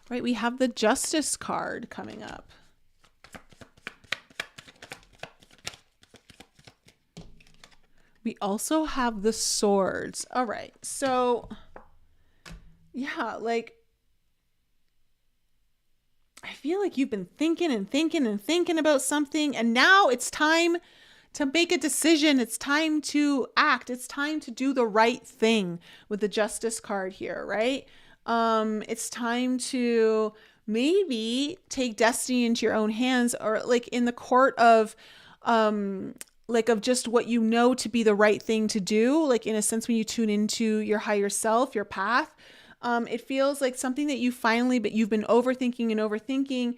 Right, we have the Justice card coming up. We also have the Swords. All right. So yeah, like I feel like you've been thinking and thinking and thinking about something, and now it's time to make a decision. It's time to act. It's time to do the right thing with the Justice card here, right? It's time to maybe take destiny into your own hands, or like in the court of like of just what you know to be the right thing to do, like in a sense when you tune into your higher self, your path. It feels like something that you finally, but you've been overthinking and overthinking.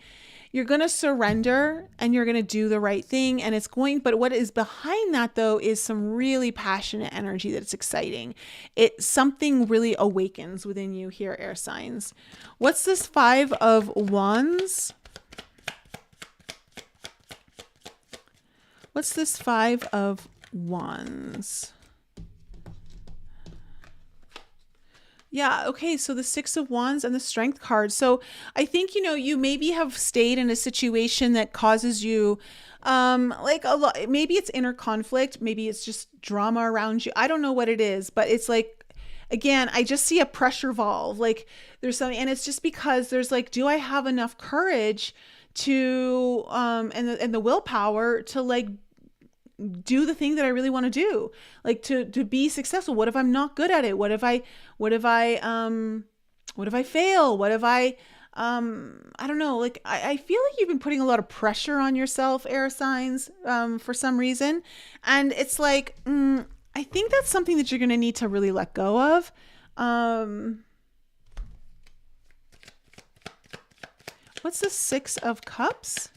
You're going to surrender and you're going to do the right thing. And it's going, but what is behind that though is some really passionate energy that's exciting. Something really awakens within you here, air signs. What's this Five of Wands? What's this Five of Wands? Yeah, okay, so the Six of Wands and the Strength card. So I think, you know, you maybe have stayed in a situation that causes you like a lot. Maybe it's inner conflict, maybe it's just drama around you. I don't know what it is, but it's like again, I just see a pressure valve. Like there's something, and it's just because there's like, do I have enough courage to and the willpower to like do the thing that I really want to do, like to be successful? What if I'm not good at it? What if I fail? What if I don't know, like I feel like you've been putting a lot of pressure on yourself, air signs, for some reason. And it's like, I think that's something that you're going to need to really let go of. What's the 6 of Cups?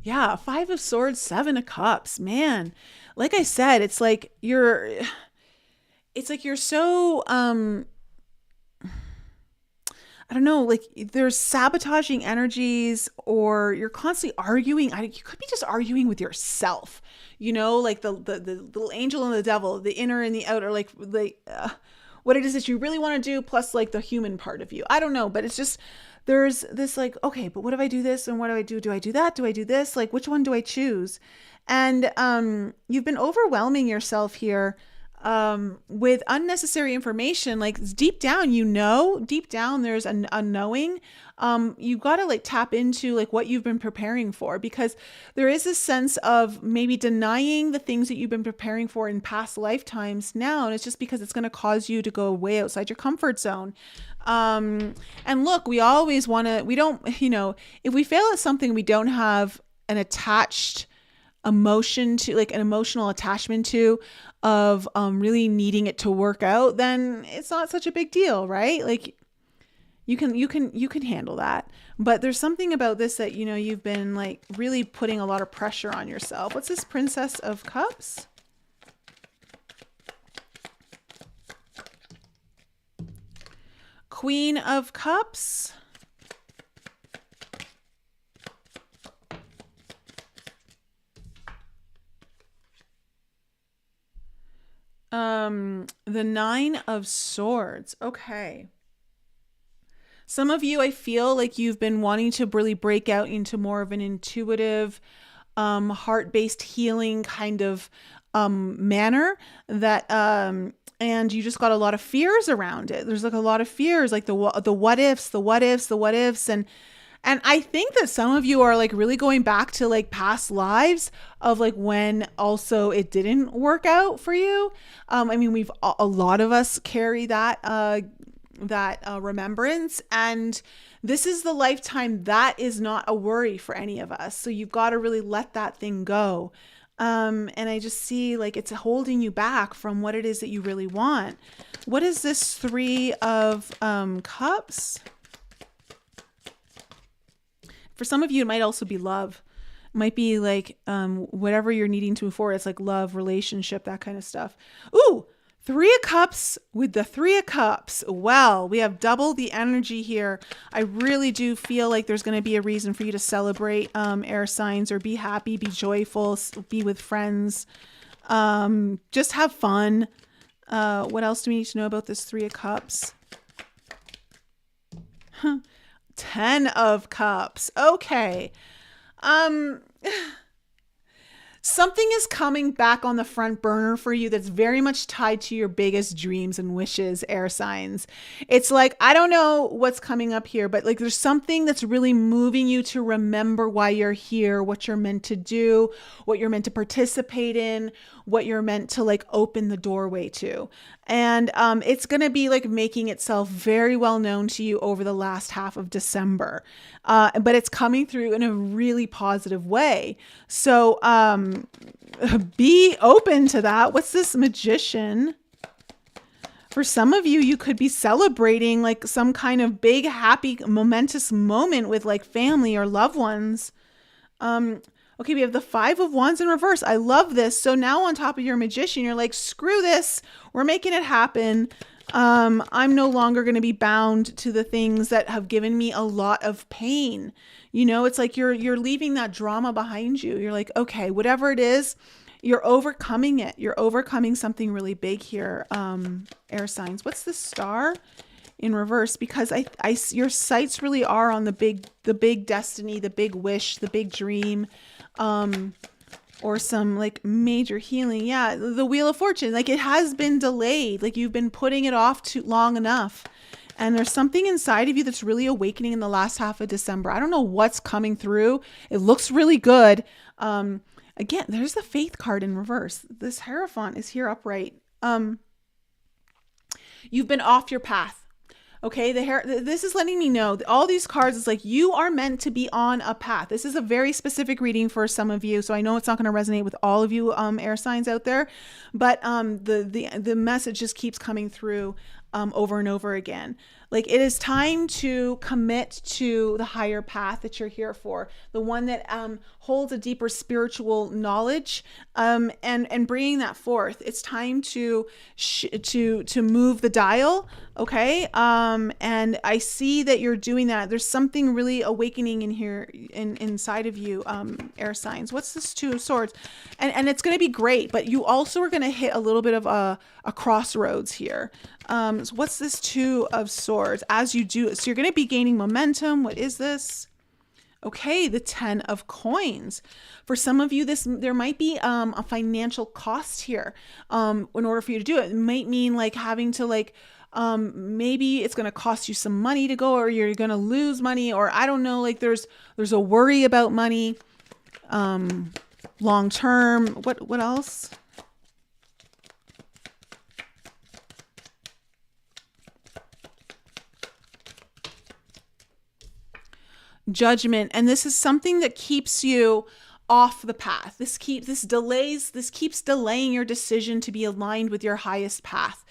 Yeah, 5 of Swords, 7 of Cups, man. Like I said, it's like you're so, I don't know, like there's sabotaging energies, or you're constantly arguing. You could be just arguing with yourself, like the little angel and the devil, the inner and the outer, like what it is that you really want to do, plus like the human part of you. I don't know, but it's just, there's this like, okay, but what if I do this, and what do I do? Do I do that? Do I do this? Like, which one do I choose? And you've been overwhelming yourself here with unnecessary information. Like deep down, deep down there's a knowing. You've got to like tap into like what you've been preparing for, because there is a sense of maybe denying the things that you've been preparing for in past lifetimes now. And it's just because it's going to cause you to go way outside your comfort zone. And look, we always want to, we don't, if we fail at something, we don't have an attached emotion to, like an emotional attachment to, of really needing it to work out, then it's not such a big deal, right? Like you can handle that. But there's something about this that, you've been like really putting a lot of pressure on yourself. What's this Princess of Cups? Queen of Cups. The 9 of Swords. Okay. Some of you, I feel like you've been wanting to really break out into more of an intuitive, heart-based healing kind of manner that, and you just got a lot of fears around it. There's like a lot of fears, like the what ifs. And I think that some of you are like really going back to like past lives of like when also it didn't work out for you. I mean, a lot of us carry that remembrance, and this is the lifetime that is not a worry for any of us. So you've got to really let that thing go. And I just see like it's holding you back from what it is that you really want. What is this 3 of Cups? For some of you, it might also be love. It might be like whatever you're needing to move forward. It's like love, relationship, that kind of stuff. Ooh, 3 of Cups with the 3 of Cups. Well, we have double the energy here. I really do feel like there's going to be a reason for you to celebrate, air signs, or be happy, be joyful, be with friends. Just have fun. What else do we need to know about this 3 of Cups? 10 of Cups. Okay. Something is coming back on the front burner for you that's very much tied to your biggest dreams and wishes, air signs. It's like, I don't know what's coming up here, but like there's something that's really moving you to remember why you're here, what you're meant to do, what you're meant to participate in, what you're meant to like open the doorway to. And it's going to be like making itself very well known to you over the last half of December. But it's coming through in a really positive way. So be open to that. What's this Magician? For some of you, you could be celebrating like some kind of big, happy, momentous moment with like family or loved ones. Okay, we have the 5 of Wands in reverse. I love this. So now on top of your Magician, you're like, screw this. We're making it happen. I'm no longer going to be bound to the things that have given me a lot of pain. It's like you're leaving that drama behind you. You're like, okay, whatever it is, you're overcoming it. You're overcoming something really big here. Air signs. What's the Star in reverse, because your sights really are on the big destiny, the big wish, the big dream, or some like major healing. Yeah, the Wheel of Fortune, like it has been delayed, like you've been putting it off too long enough. And there's something inside of you that's really awakening in the last half of December. I don't know what's coming through. It looks really good. Again, there's the Faith card in reverse. This Hierophant is here upright. You've been off your path. Okay, this is letting me know that all these cards is like you are meant to be on a path. This is a very specific reading for some of you, so I know it's not going to resonate with all of you air signs out there, but the message just keeps coming through over and over again. Like it is time to commit to the higher path that you're here for, the one that holds a deeper spiritual knowledge, and bringing that forth. It's time to move the dial. Okay. And I see that you're doing that. There's something really awakening in here inside of you, air signs. What's this Two of Swords? And it's going to be great, but you also are going to hit a little bit of a crossroads here. So what's this Two of Swords? As you do, so you're going to be gaining momentum. What is this? Okay, the 10 of Coins. For some of you, there might be a financial cost here in order for you to do it. It might mean like having to like, maybe it's going to cost you some money to go, or you're going to lose money, or I don't know, like there's a worry about money long term. What else? Judgment. And this is something that keeps you off the path. This keeps delaying your decision to be aligned with your highest path.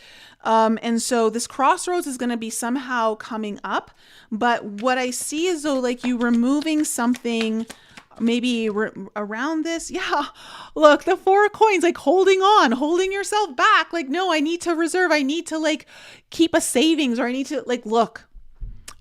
And so this crossroads is going to be somehow coming up. But what I see is though, like you removing something maybe around this. Yeah. Look, the Four of Coins, like holding yourself back. Like, no, I need to reserve. I need to like keep a savings, or I need to like, look,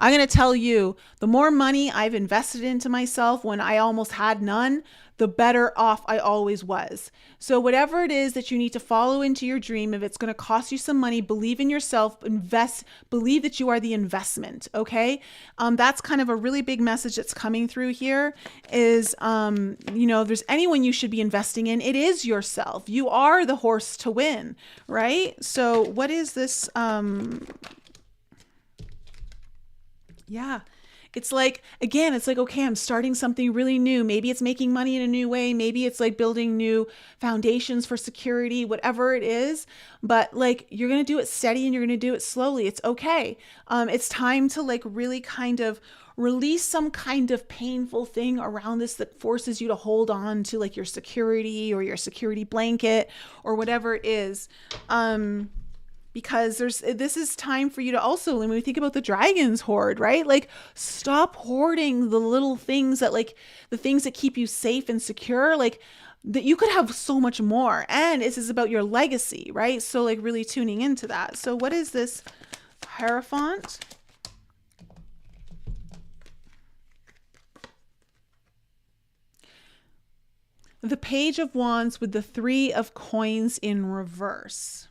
I'm going to tell you, the more money I've invested into myself when I almost had none, the better off I always was. So whatever it is that you need to follow into your dream, if it's going to cost you some money, believe in yourself, invest, believe that you are the investment. Okay. That's kind of a really big message that's coming through here is, if there's anyone you should be investing in, it is yourself. You are the horse to win, right? So what is this? Yeah. It's like, again, it's like, okay, I'm starting something really new. Maybe it's making money in a new way. Maybe it's like building new foundations for security, whatever it is. But like, you're going to do it steady and you're going to do it slowly. It's okay. It's time to like really kind of release some kind of painful thing around this that forces you to hold on to like your security or your security blanket or whatever it is. Because this is time for you to also, when we think about the dragon's hoard, right? Like stop hoarding the little things that like the things that keep you safe and secure, like that you could have so much more. And this is about your legacy, right? So like really tuning into that. So what is this Hierophant? The Page of Wands with the Three of Coins in reverse.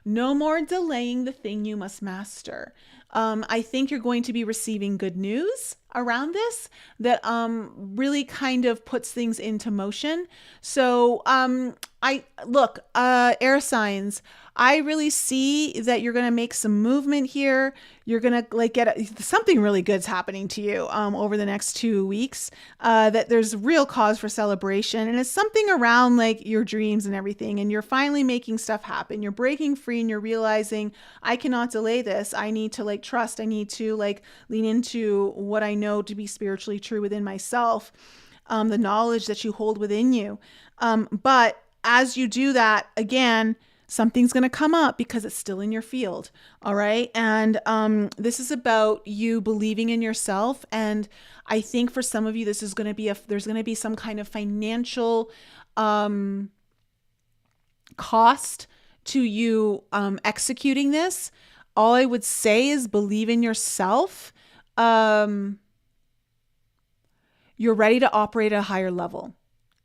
No more delaying the thing you must master. I think you're going to be receiving good news around this that really kind of puts things into motion. So air signs, I really see that you're going to make some movement here. You're going to like get something really good's happening to you over the next 2 weeks, that there's real cause for celebration. And it's something around like your dreams and everything. And you're finally making stuff happen. You're breaking free and you're realizing I cannot delay this. I need to like trust. I need to like lean into what I know to be spiritually true within myself, the knowledge that you hold within you. But as you do that, again, something's going to come up because it's still in your field. All right. And this is about you believing in yourself. And I think for some of you, this is going to be there's going to be some kind of financial cost to you executing this. All I would say is believe in yourself. You're ready to operate at a higher level.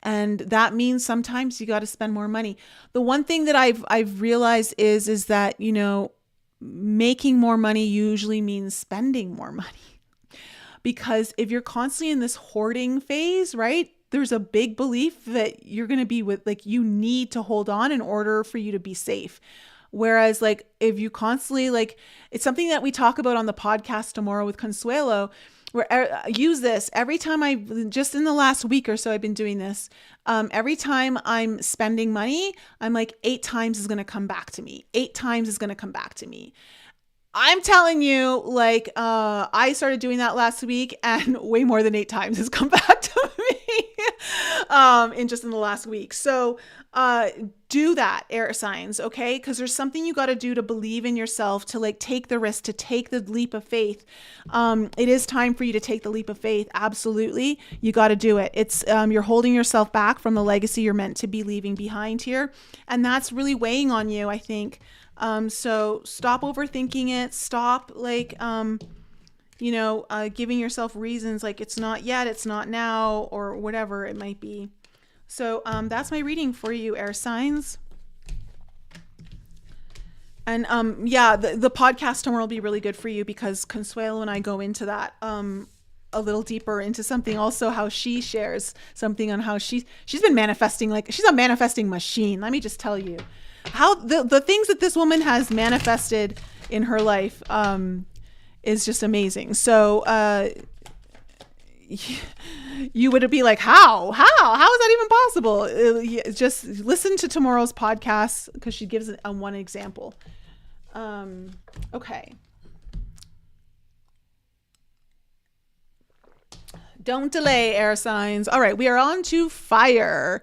And that means sometimes you got to spend more money. The one thing that I've realized is that, making more money usually means spending more money. Because if you're constantly in this hoarding phase, right, there's a big belief that you're going to be with, like, you need to hold on in order for you to be safe. Whereas, like, if you constantly, like, it's something that we talk about on the podcast tomorrow with Consuelo, where use this every time just in the last week or so, I've been doing this. Every time I'm spending money, I'm like, 8 times is going to come back to me. 8 times is going to come back to me. I'm telling you, like, I started doing that last week and way more than 8 times has come back to me in the last week. So do that, air signs, okay? Because there's something you got to do to believe in yourself, to like take the risk, to take the leap of faith. It is time for you to take the leap of faith. Absolutely. You got to do it. It's you're holding yourself back from the legacy you're meant to be leaving behind here. And that's really weighing on you, I think. So stop overthinking it. Stop giving yourself reasons like it's not yet, it's not now, or whatever it might be. So, that's my reading for you, air signs. And, the podcast tomorrow will be really good for you because Consuelo and I go into that, a little deeper into something also, how she shares something on how she's been manifesting, like she's a manifesting machine. Let me just tell you. How the things that this woman has manifested in her life is just amazing. So you would be like, how is that even possible? Just listen to tomorrow's podcast because she gives one example. Okay. Don't delay, air signs. All right, we are on to fire.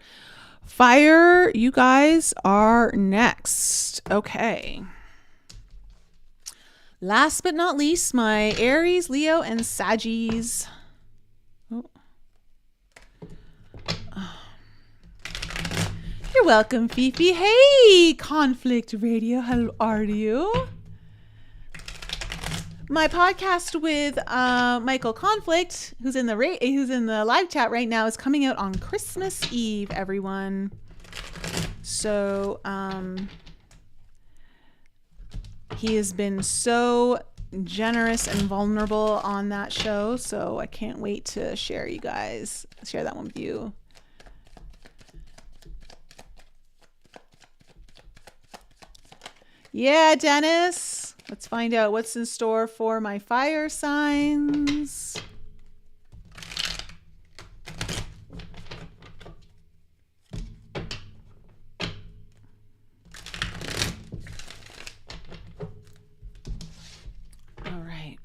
Fire, you guys are next. Okay. Last but not least, my Aries, Leo, and Saggies. Oh. You're welcome, Fifi. Hey, Conflict Radio. How are you? My podcast with Michael Conflict, who's in the live chat right now, is coming out on Christmas Eve, everyone. So he has been so generous and vulnerable on that show, so I can't wait to share that one with you. Yeah, Dennis. Let's find out what's in store for my fire signs. All right.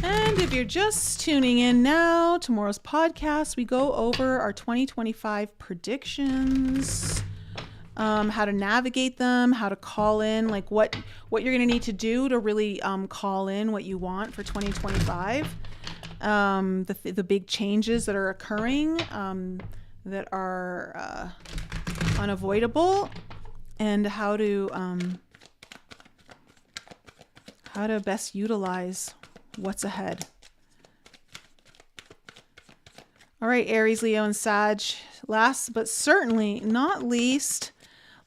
And if you're just tuning in now, tomorrow's podcast, we go over our 2025 predictions. How to navigate them, how to call in, like what you're going to need to do to really call in what you want for 2025. The big changes that are occurring that are unavoidable, and how to best utilize what's ahead. All right, Aries, Leo, and Sag. Last but certainly not least,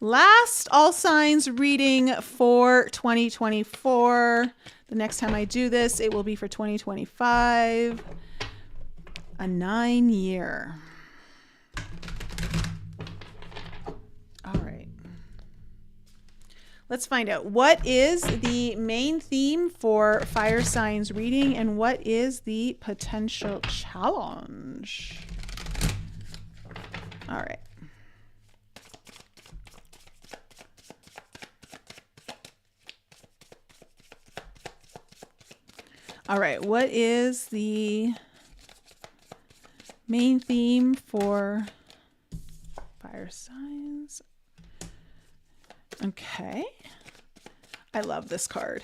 last all signs reading for 2024. The next time I do this, it will be for 2025, a 9-year. All right. Let's find out what is the main theme for fire signs reading and what is the potential challenge. All right. All right, what is the main theme for fire signs? Okay. I love this card.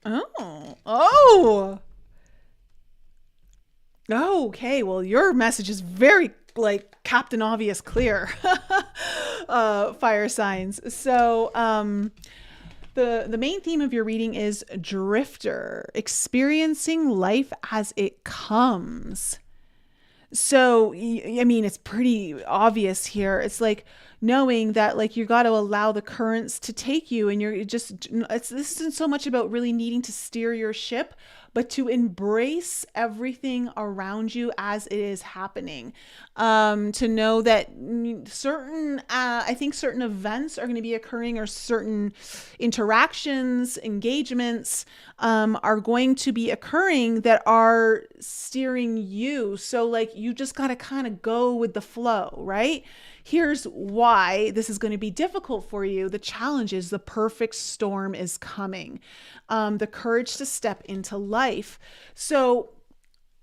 Oh. Okay, well, your message is very, like, Captain Obvious clear. Fire signs. So, the main theme of your reading is drifter, experiencing life as it comes. So, I mean, it's pretty obvious here. It's like knowing that like you got to allow the currents to take you, and this isn't so much about really needing to steer your ship, but to embrace everything around you as it is happening. To know that I think certain events are going to be occurring, or certain interactions, engagements are going to be occurring that are steering you. So like you just got to kind of go with the flow, right? Here's why this is going to be difficult for you. The challenge is the perfect storm is coming. The courage to step into life. So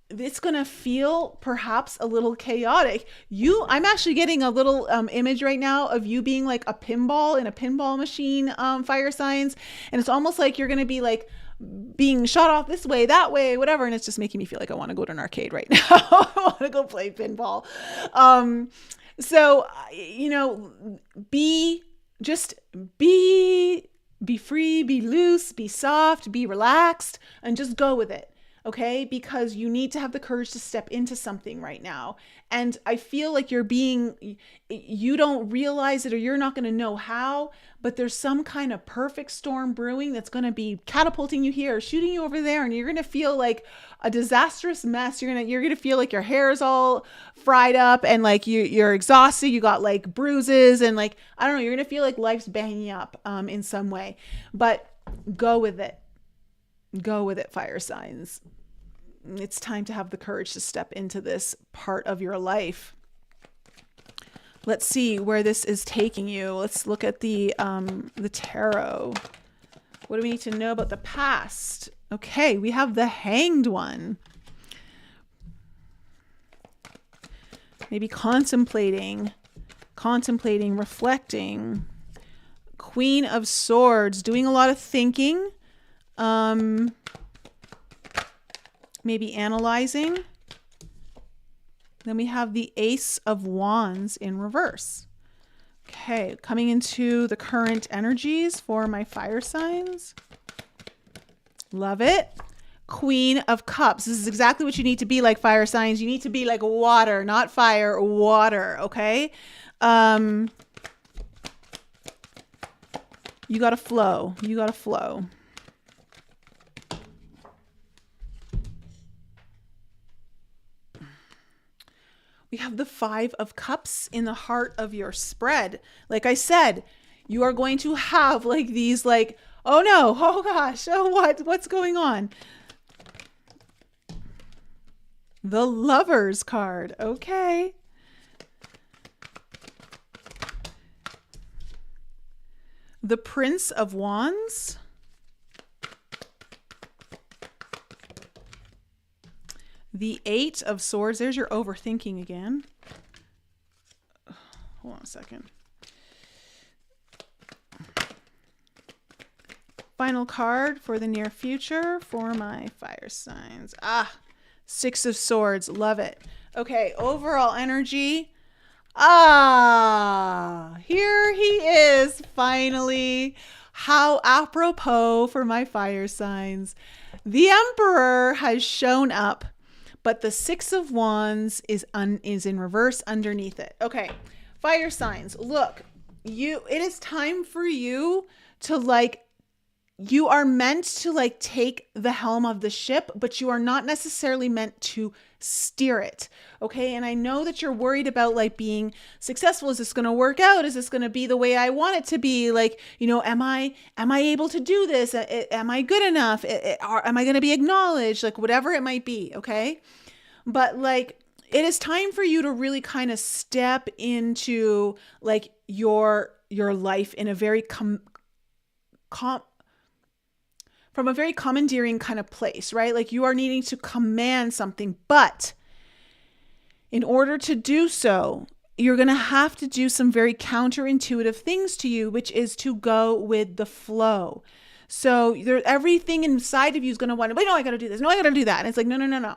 it's going to feel perhaps a little chaotic. I'm actually getting a little image right now of you being like a pinball in a pinball machine, fire signs. And it's almost like you're going to be like being shot off this way, that way, whatever. And it's just making me feel like I want to go to an arcade right now. I want to go play pinball. So, be free, be loose, be soft, be relaxed, and just go with it. Okay? Because you need to have the courage to step into something right now. And I feel like you don't realize it, or you're not going to know how, but there's some kind of perfect storm brewing that's going to be catapulting you here, shooting you over there, and you're going to feel like a disastrous mess. You're going to feel like your hair is all fried up, and like you're exhausted. You got like bruises, and like, I don't know, you're going to feel like life's banging you up in some way, but go with it. Go with it, fire signs. It's time to have the courage to step into this part of your life. Let's see where this is taking you. Let's look at the tarot. What do we need to know about the past? Okay, we have the Hanged one. Maybe contemplating, reflecting. Queen of Swords, doing a lot of thinking. Maybe analyzing. Then we have the Ace of Wands in reverse. Okay, coming into the current energies for my fire signs. Love it. Queen of Cups. This is exactly what you need to be like, fire signs. You need to be like water, not fire, water, okay? You got to flow. You got to flow. We have the Five of Cups in the heart of your spread. Like I said, you are going to have like these like, oh no, oh gosh, oh what's going on? The Lovers card. Okay. The Prince of Wands. The Eight of Swords. There's your overthinking again. Hold on a second. Final card for the near future for my fire signs. Six of Swords. Love it. Okay, overall energy. Here he is finally. How apropos for my fire signs. The Emperor has shown up, but the Six of Wands is in reverse underneath it. Okay, fire signs. Look, it is time for you to you are meant to take the helm of the ship, but you are not necessarily meant to steer it. Okay. And I know that you're worried about being successful. Is this going to work out? Is this going to be the way I want it to be? Am I able to do this? Am I good enough? Am I going to be acknowledged? Whatever it might be. Okay. But it is time for you to really kind of step into your life in a very from a very commandeering kind of place, right? You are needing to command something, but in order to do so, you're going to have to do some very counterintuitive things to you, which is to go with the flow. So everything inside of you is going to want to, no, I got to do this. No, I got to do that. And it's no.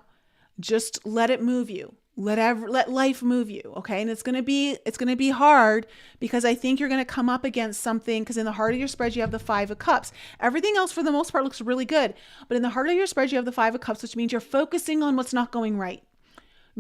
Just let it move you. Let life move you. Okay. And it's going to be hard because I think you're going to come up against something, because in the heart of your spread, you have the Five of Cups. Everything else for the most part looks really good. But in the heart of your spread, you have the Five of Cups, which means you're focusing on what's not going right.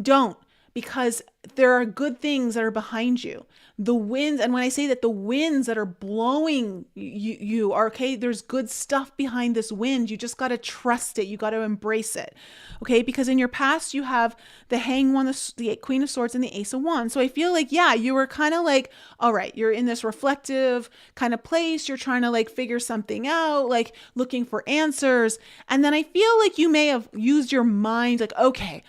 Don't, because there are good things that are behind you. The winds, and when I say that, the winds that are blowing you are okay, there's good stuff behind this wind. You just got to trust it. You got to embrace it. Okay, because in your past you have the Hanged One, the Queen of Swords, and the Ace of Wands. So I feel like, yeah, you were kind of like, all right, you're in this reflective kind of place. You're trying to like figure something out, like looking for answers. And then I feel like you may have used your mind like, okay,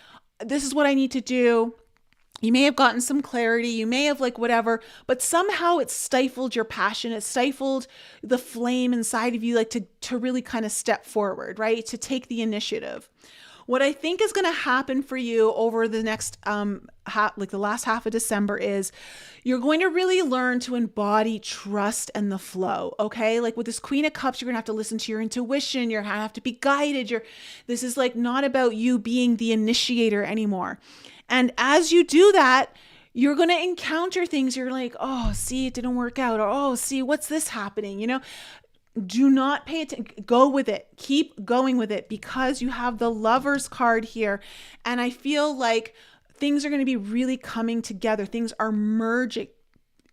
this is what I need to do. You may have gotten some clarity, you may have like whatever, but somehow it stifled your passion. It stifled the flame inside of you, like to really kind of step forward, right? To take the initiative. What I think is going to happen for you over the next, like the last half of December, is you're going to really learn to embody trust and the flow. Okay. Like with this Queen of Cups, you're going to have to listen to your intuition. You're going to have to be guided. This is like not about you being the initiator anymore. And as you do that, you're going to encounter things. You're like, oh, see, it didn't work out. Or, oh, see, what's this happening? You know, do not pay attention. Go with it. Keep going with it, because you have the Lover's card here. And I feel like things are going to be really coming together. Things are merging.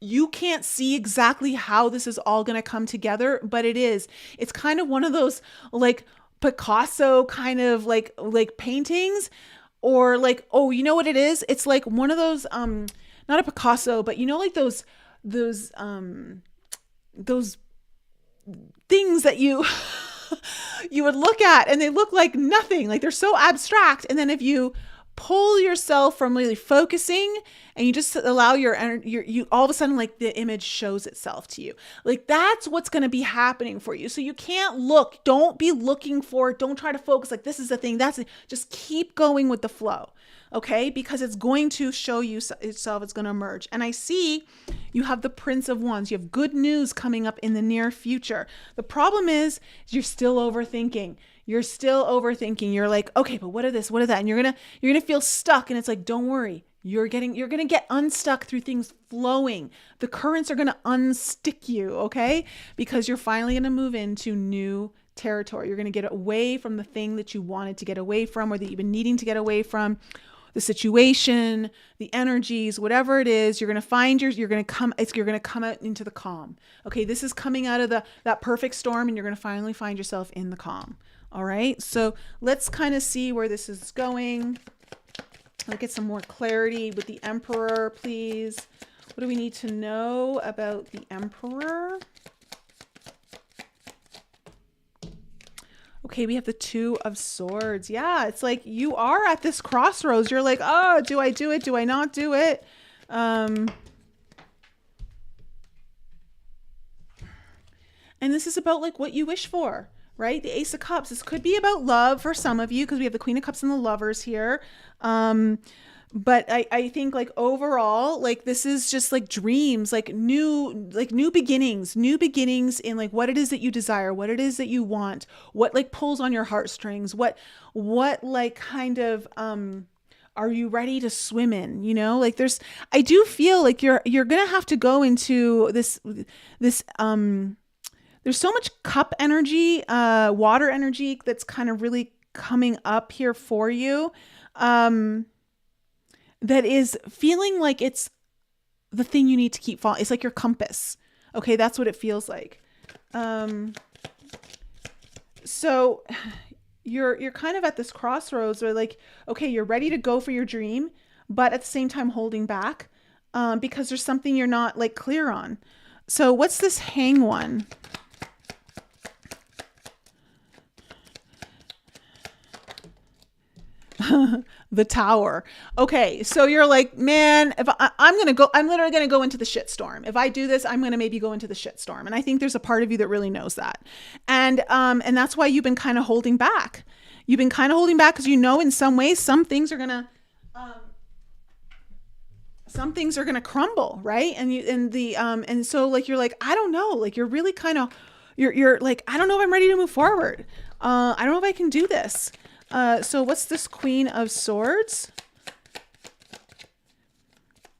You can't see exactly how this is all going to come together, but it is. It's kind of one of those like Picasso kind of like paintings. Or like, oh, you know what it is? It's like one of those, not a Picasso, but you know, like those things that you, you would look at and they look like nothing, like they're so abstract. And then if you pull yourself from really focusing and you just allow your energy, you all of a sudden like the image shows itself to you. Like that's what's going to be happening for you. So you can't look, don't be looking for it. Don't try to focus like this is the thing. Just keep going with the flow. Okay. Because it's going to show you itself. It's going to emerge. And I see you have the Prince of Wands. You have good news coming up in the near future. The problem is you're still overthinking. You're still overthinking. You're like, okay, but what are this? What are that? And you're gonna feel stuck. And it's like, don't worry. You're gonna get unstuck through things flowing. The currents are gonna unstick you, okay? Because you're finally gonna move into new territory. You're gonna get away from the thing that you wanted to get away from, or that you've been needing to get away from. The situation, the energies, whatever it is, you're gonna find you're gonna come out into the calm. Okay, this is coming out of that perfect storm, and you're gonna finally find yourself in the calm. All right, so let's kind of see where this is going. Let's get some more clarity with the Emperor, please. What do we need to know about the Emperor? Okay, we have the Two of Swords. Yeah, it's like you are at this crossroads. You're like, oh, do I do it? Do I not do it? And this is about like what you wish for. Right? The Ace of Cups. This could be about love for some of you, because we have the Queen of Cups and the Lovers here. But I think like overall, like this is just like dreams, like new beginnings in like what it is that you desire, what it is that you want, what like pulls on your heartstrings, what like kind of, are you ready to swim in? You know, like I do feel like you're going to have to go into this, there's so much cup energy, water energy that's kind of really coming up here for you. That is feeling like it's the thing you need to keep following. It's like your compass. Okay. That's what it feels like. So you're kind of at this crossroads where like, okay, you're ready to go for your dream, but at the same time holding back, because there's something you're not like clear on. So what's this Hang One? The Tower. Okay, so you're like, man, if I'm literally gonna go into the shitstorm. If I do this, I'm gonna maybe go into the shitstorm. And I think there's a part of you that really knows that. And that's why you've been kind of holding back. You've been kind of holding back because you know in some ways some things are gonna crumble, right? And so like you're like, I don't know, like you're really kind of you're like, I don't know if I'm ready to move forward. I don't know if I can do this. So what's this Queen of Swords?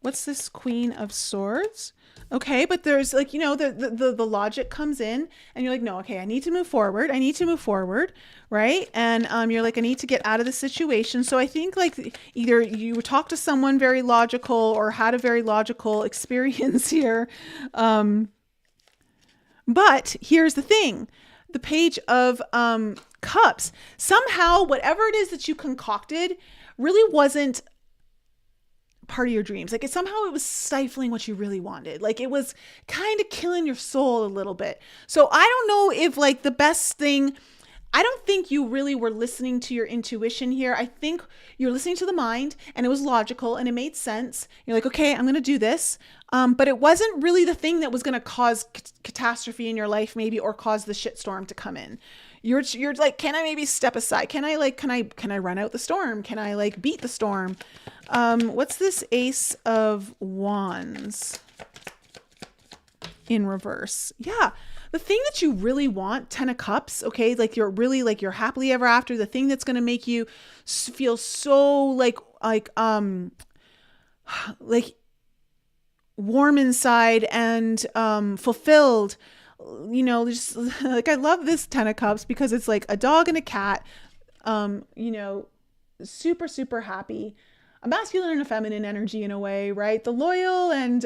What's this Queen of Swords? Okay, but there's like, the logic comes in and you're like, no, okay, I need to move forward. I need to move forward, right? And you're like, I need to get out of the situation. So I think like either you talk to someone very logical or had a very logical experience here. But here's the thing. The Page of Cups, somehow whatever it is that you concocted really wasn't part of your dreams. Like somehow it was stifling what you really wanted. Like it was kind of killing your soul a little bit. So I don't know if like the best thing, I don't think you really were listening to your intuition here. I think you're listening to the mind and it was logical and it made sense. You're like, okay, I'm going to do this. But it wasn't really the thing that was going to cause catastrophe in your life maybe, or cause the shitstorm to come in. You're like, can I maybe step aside? Can I run out the storm? Can I like beat the storm? What's this Ace of Wands in reverse? Yeah. The thing that you really want, 10 of Cups, okay? Like you're really like you're happily ever after, the thing that's going to make you feel so like warm inside and fulfilled. Just like I love this 10 of Cups because it's like a dog and a cat, super, super happy. A masculine and a feminine energy in a way, right? The loyal and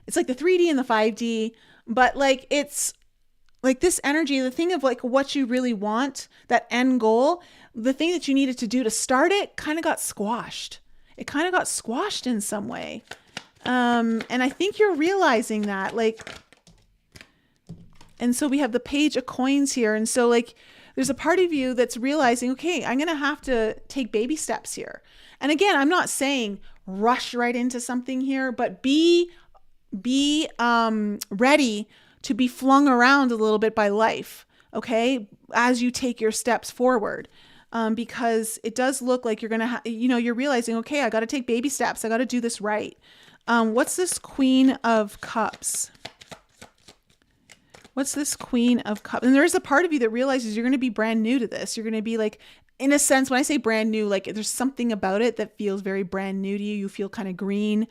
it's like the 3D and the 5D, but like it's like this energy, the thing of like what you really want, that end goal, the thing that you needed to do to start it kind of got squashed. It kind of got squashed in some way. And I think you're realizing that, like, and so we have the Page of Coins here. And so like, there's a part of you that's realizing, okay, I'm going to have to take baby steps here. And again, I'm not saying rush right into something here, but be ready to be flung around a little bit by life. Okay. As you take your steps forward. Because it does look like you're going to you're realizing, okay, I got to take baby steps. I got to do this right. What's this Queen of Cups? What's this Queen of Cups? And there's a part of you that realizes you're going to be brand new to this. You're going to be like, in a sense, when I say brand new, like there's something about it that feels very brand new to you. You feel kind of green.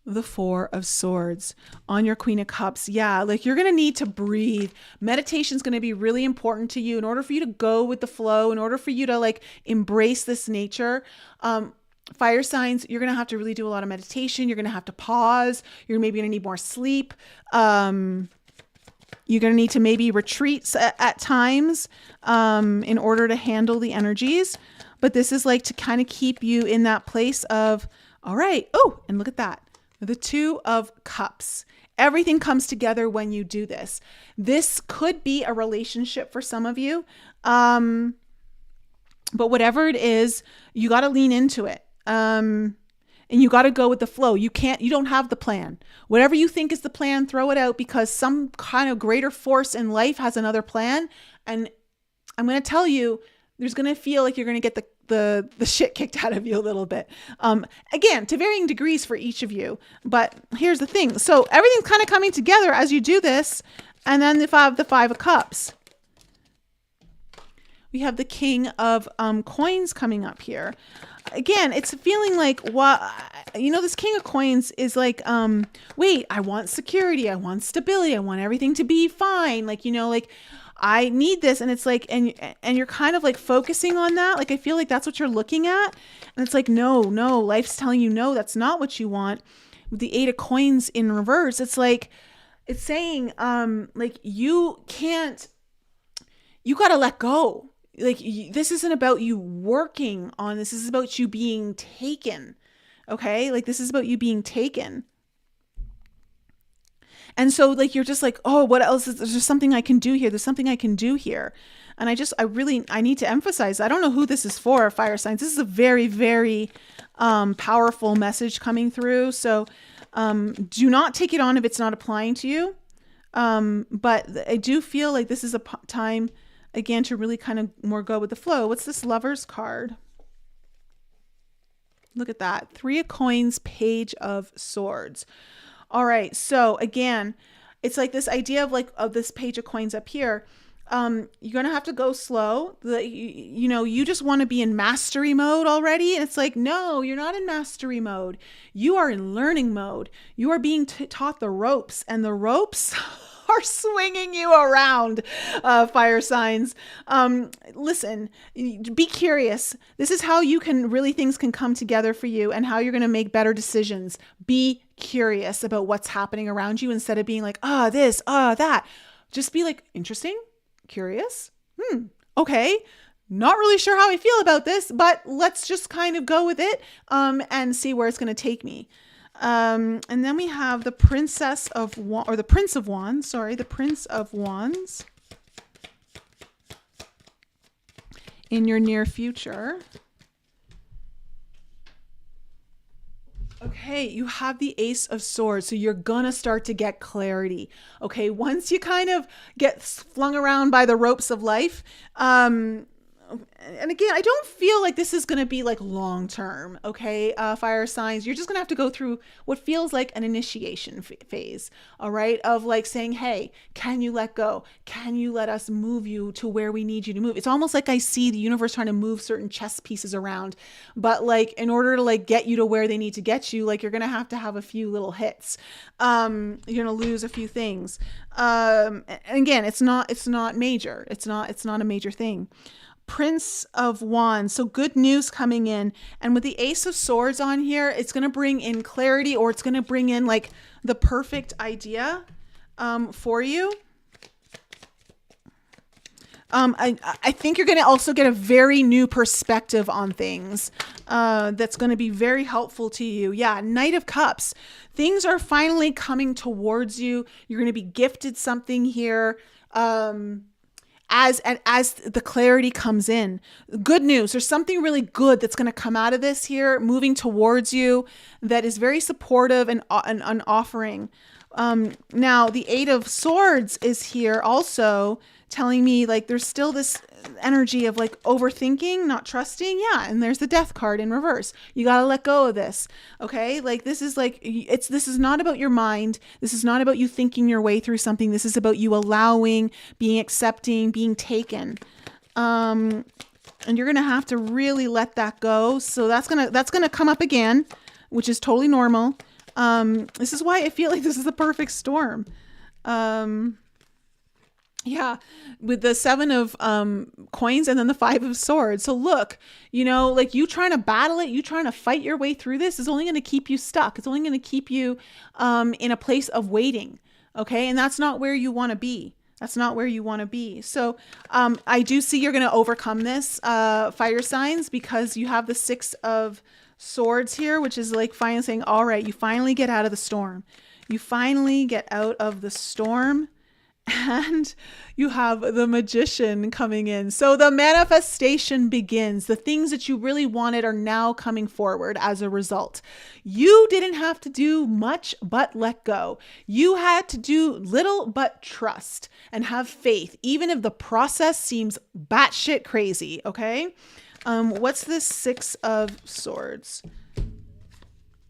The Four of Swords on your Queen of Cups. Yeah, like you're going to need to breathe. Meditation is going to be really important to you in order for you to go with the flow, in order for you to like embrace this nature. Fire signs, you're going to have to really do a lot of meditation. You're going to have to pause. You're maybe going to need more sleep. You're going to need to maybe retreat at times in order to handle the energies. But this is like to kind of keep you in that place of, all right. Oh, and look at that. The Two of Cups. Everything comes together when you do this. This could be a relationship for some of you. But whatever it is, you got to lean into it. And you got to go with the flow. You don't have the plan. Whatever you think is the plan, throw it out because some kind of greater force in life has another plan. And I'm going to tell you, there's going to feel like you're going to get the shit kicked out of you a little bit. Again, to varying degrees for each of you. But here's the thing. So everything's kind of coming together as you do this. And then the Five of Cups. We have the King of Coins coming up here. Again, it's feeling like, this King of Coins is like, wait, I want security. I want stability. I want everything to be fine. Like, I need this. And it's like, and you're kind of like focusing on that. Like, I feel like that's what you're looking at. And it's like, no, life's telling you, no, that's not what you want. With the Eight of Coins in reverse, it's like, it's saying, like, you got to let go. Like, this isn't about you working on this. This is about you being taken. Okay. Like, this is about you being taken. And so like, you're just like, oh, what else is there's something I can do here. There's something I can do here. And I need to emphasize, I don't know who this is for, fire signs. This is a very, very powerful message coming through. So do not take it on if it's not applying to you. But I do feel like this is a time, again, to really kind of more go with the flow. What's this Lover's card? Look at that. Three of Coins, Page of Swords. All right. So again, it's like this idea of this Page of Coins up here. You're going to have to go slow. You just want to be in mastery mode already. And it's like, no, you're not in mastery mode. You are in learning mode. You are being taught the ropes, and the ropes are swinging you around, fire signs. Listen, be curious. This is how things can come together for you and how you're going to make better decisions. Be curious about what's happening around you instead of being like, this, that. Just be like, interesting, curious. Okay. Not really sure how I feel about this, but let's just kind of go with it, and see where it's going to take me. And then we have the Prince of Wands, the Prince of Wands in your near future. Okay, you have the Ace of Swords, so you're gonna start to get clarity. Okay, once you kind of get flung around by the ropes of life, and again, I don't feel like this is going to be like long term. Okay. Fire signs, you're just going to have to go through what feels like an initiation phase. All right. Of like saying, hey, can you let go? Can you let us move you to where we need you to move? It's almost like I see the universe trying to move certain chess pieces around, but like in order to like get you to where they need to get you, like you're going to have a few little hits. You're going to lose a few things. And again, it's not major. It's not a major thing. Prince of Wands. So good news coming in. And with the Ace of Swords on here, it's going to bring in clarity, or it's going to bring in like the perfect idea for you. I think you're going to also get a very new perspective on things that's going to be very helpful to you. Yeah, Knight of Cups. Things are finally coming towards you. You're going to be gifted something here. As the clarity comes in, good news. There's something really good that's going to come out of this here, moving towards you, that is very supportive and offering. Now the Eight of Swords is here also, telling me like there's still this energy of like overthinking, not trusting. Yeah. And there's the Death card in reverse. You got to let go of this. Okay. Like this is not about your mind. This is not about you thinking your way through something. This is about you allowing, being accepting, being taken. And you're going to have to really let that go. So that's going to come up again, which is totally normal. This is why I feel like this is the perfect storm. Yeah, with the Seven of coins and then the Five of Swords. So look, like you trying to battle it, you trying to fight your way through this is only going to keep you stuck. It's only going to keep you in a place of waiting. Okay. And that's not where you want to be. That's not where you want to be. So I do see you're going to overcome this, fire signs, because you have the Six of Swords here, which is like finally saying, all right, you finally get out of the storm. You finally get out of the storm. And you have the Magician coming in. So the manifestation begins. The things that you really wanted are now coming forward as a result. You didn't have to do much but let go. You had to do little but trust and have faith, even if the process seems batshit crazy. Okay. What's this Six of Swords?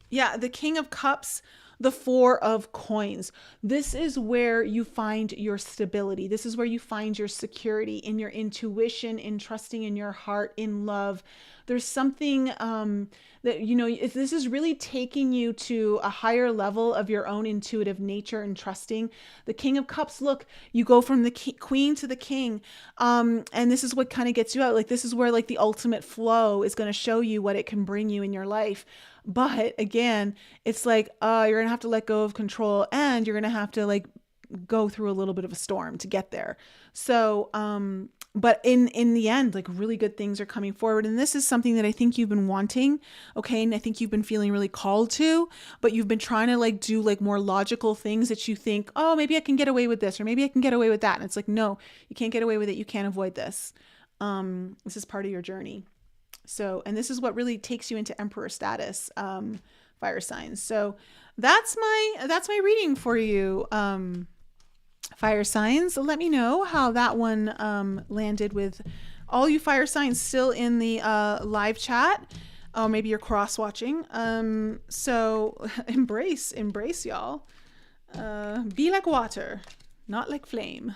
Yeah, the King of Cups. The Four of Coins. This is where you find your stability. This is where you find your security, in your intuition, in trusting in your heart, in love. There's something that, this is really taking you to a higher level of your own intuitive nature and trusting. The King of Cups, look, you go from the queen to the king. And this is what kind of gets you out. Like, this is where like the ultimate flow is going to show you what it can bring you in your life. But again, it's like, you're going to have to let go of control, and you're going to have to like go through a little bit of a storm to get there. So, but in the end, like really good things are coming forward. And this is something that I think you've been wanting. Okay. And I think you've been feeling really called to, but you've been trying to like do like more logical things that you think, oh, maybe I can get away with this, or maybe I can get away with that. And it's like, no, you can't get away with it. You can't avoid this. This is part of your journey. So, and this is what really takes you into emperor status, fire signs. So that's my reading for you, fire signs. Let me know how that one landed with all you fire signs still in the live chat. Oh, maybe you're cross watching. So embrace y'all. Be like water. not like flame.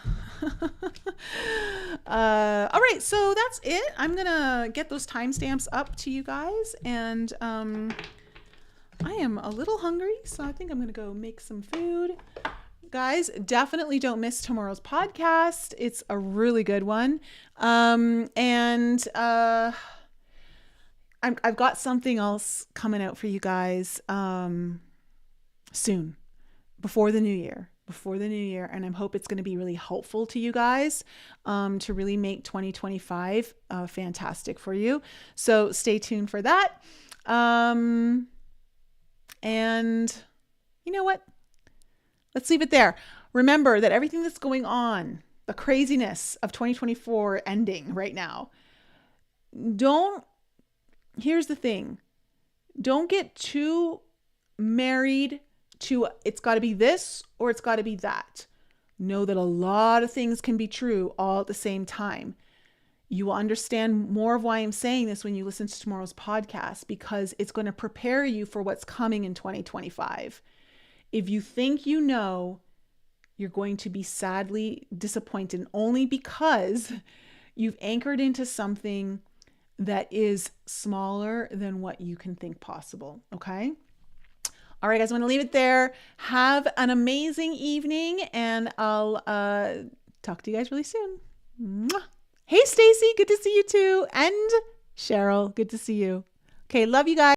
All right, so that's it. I'm gonna get those timestamps up to you guys, and I am a little hungry, so I think I'm gonna go make some food. Guys, definitely don't miss tomorrow's podcast. It's a really good one. I've got something else coming out for you guys soon, before the new year. And I hope it's going to be really helpful to you guys to really make 2025 fantastic for you. So stay tuned for that. And you know what? Let's leave it there. Remember that everything that's going on, the craziness of 2024 ending right now, here's the thing. Don't get too married to it's got to be this or it's got to be that. Know that a lot of things can be true all at the same time. You will understand more of why I'm saying this when you listen to tomorrow's podcast, because it's going to prepare you for what's coming in 2025. If you think you know, you're going to be sadly disappointed, only because you've anchored into something that is smaller than what you can think possible. Okay. All right, guys, I'm going to leave it there. Have an amazing evening, and I'll talk to you guys really soon. Mwah. Hey, Stacy, good to see you too. And Cheryl, good to see you. Okay, love you guys.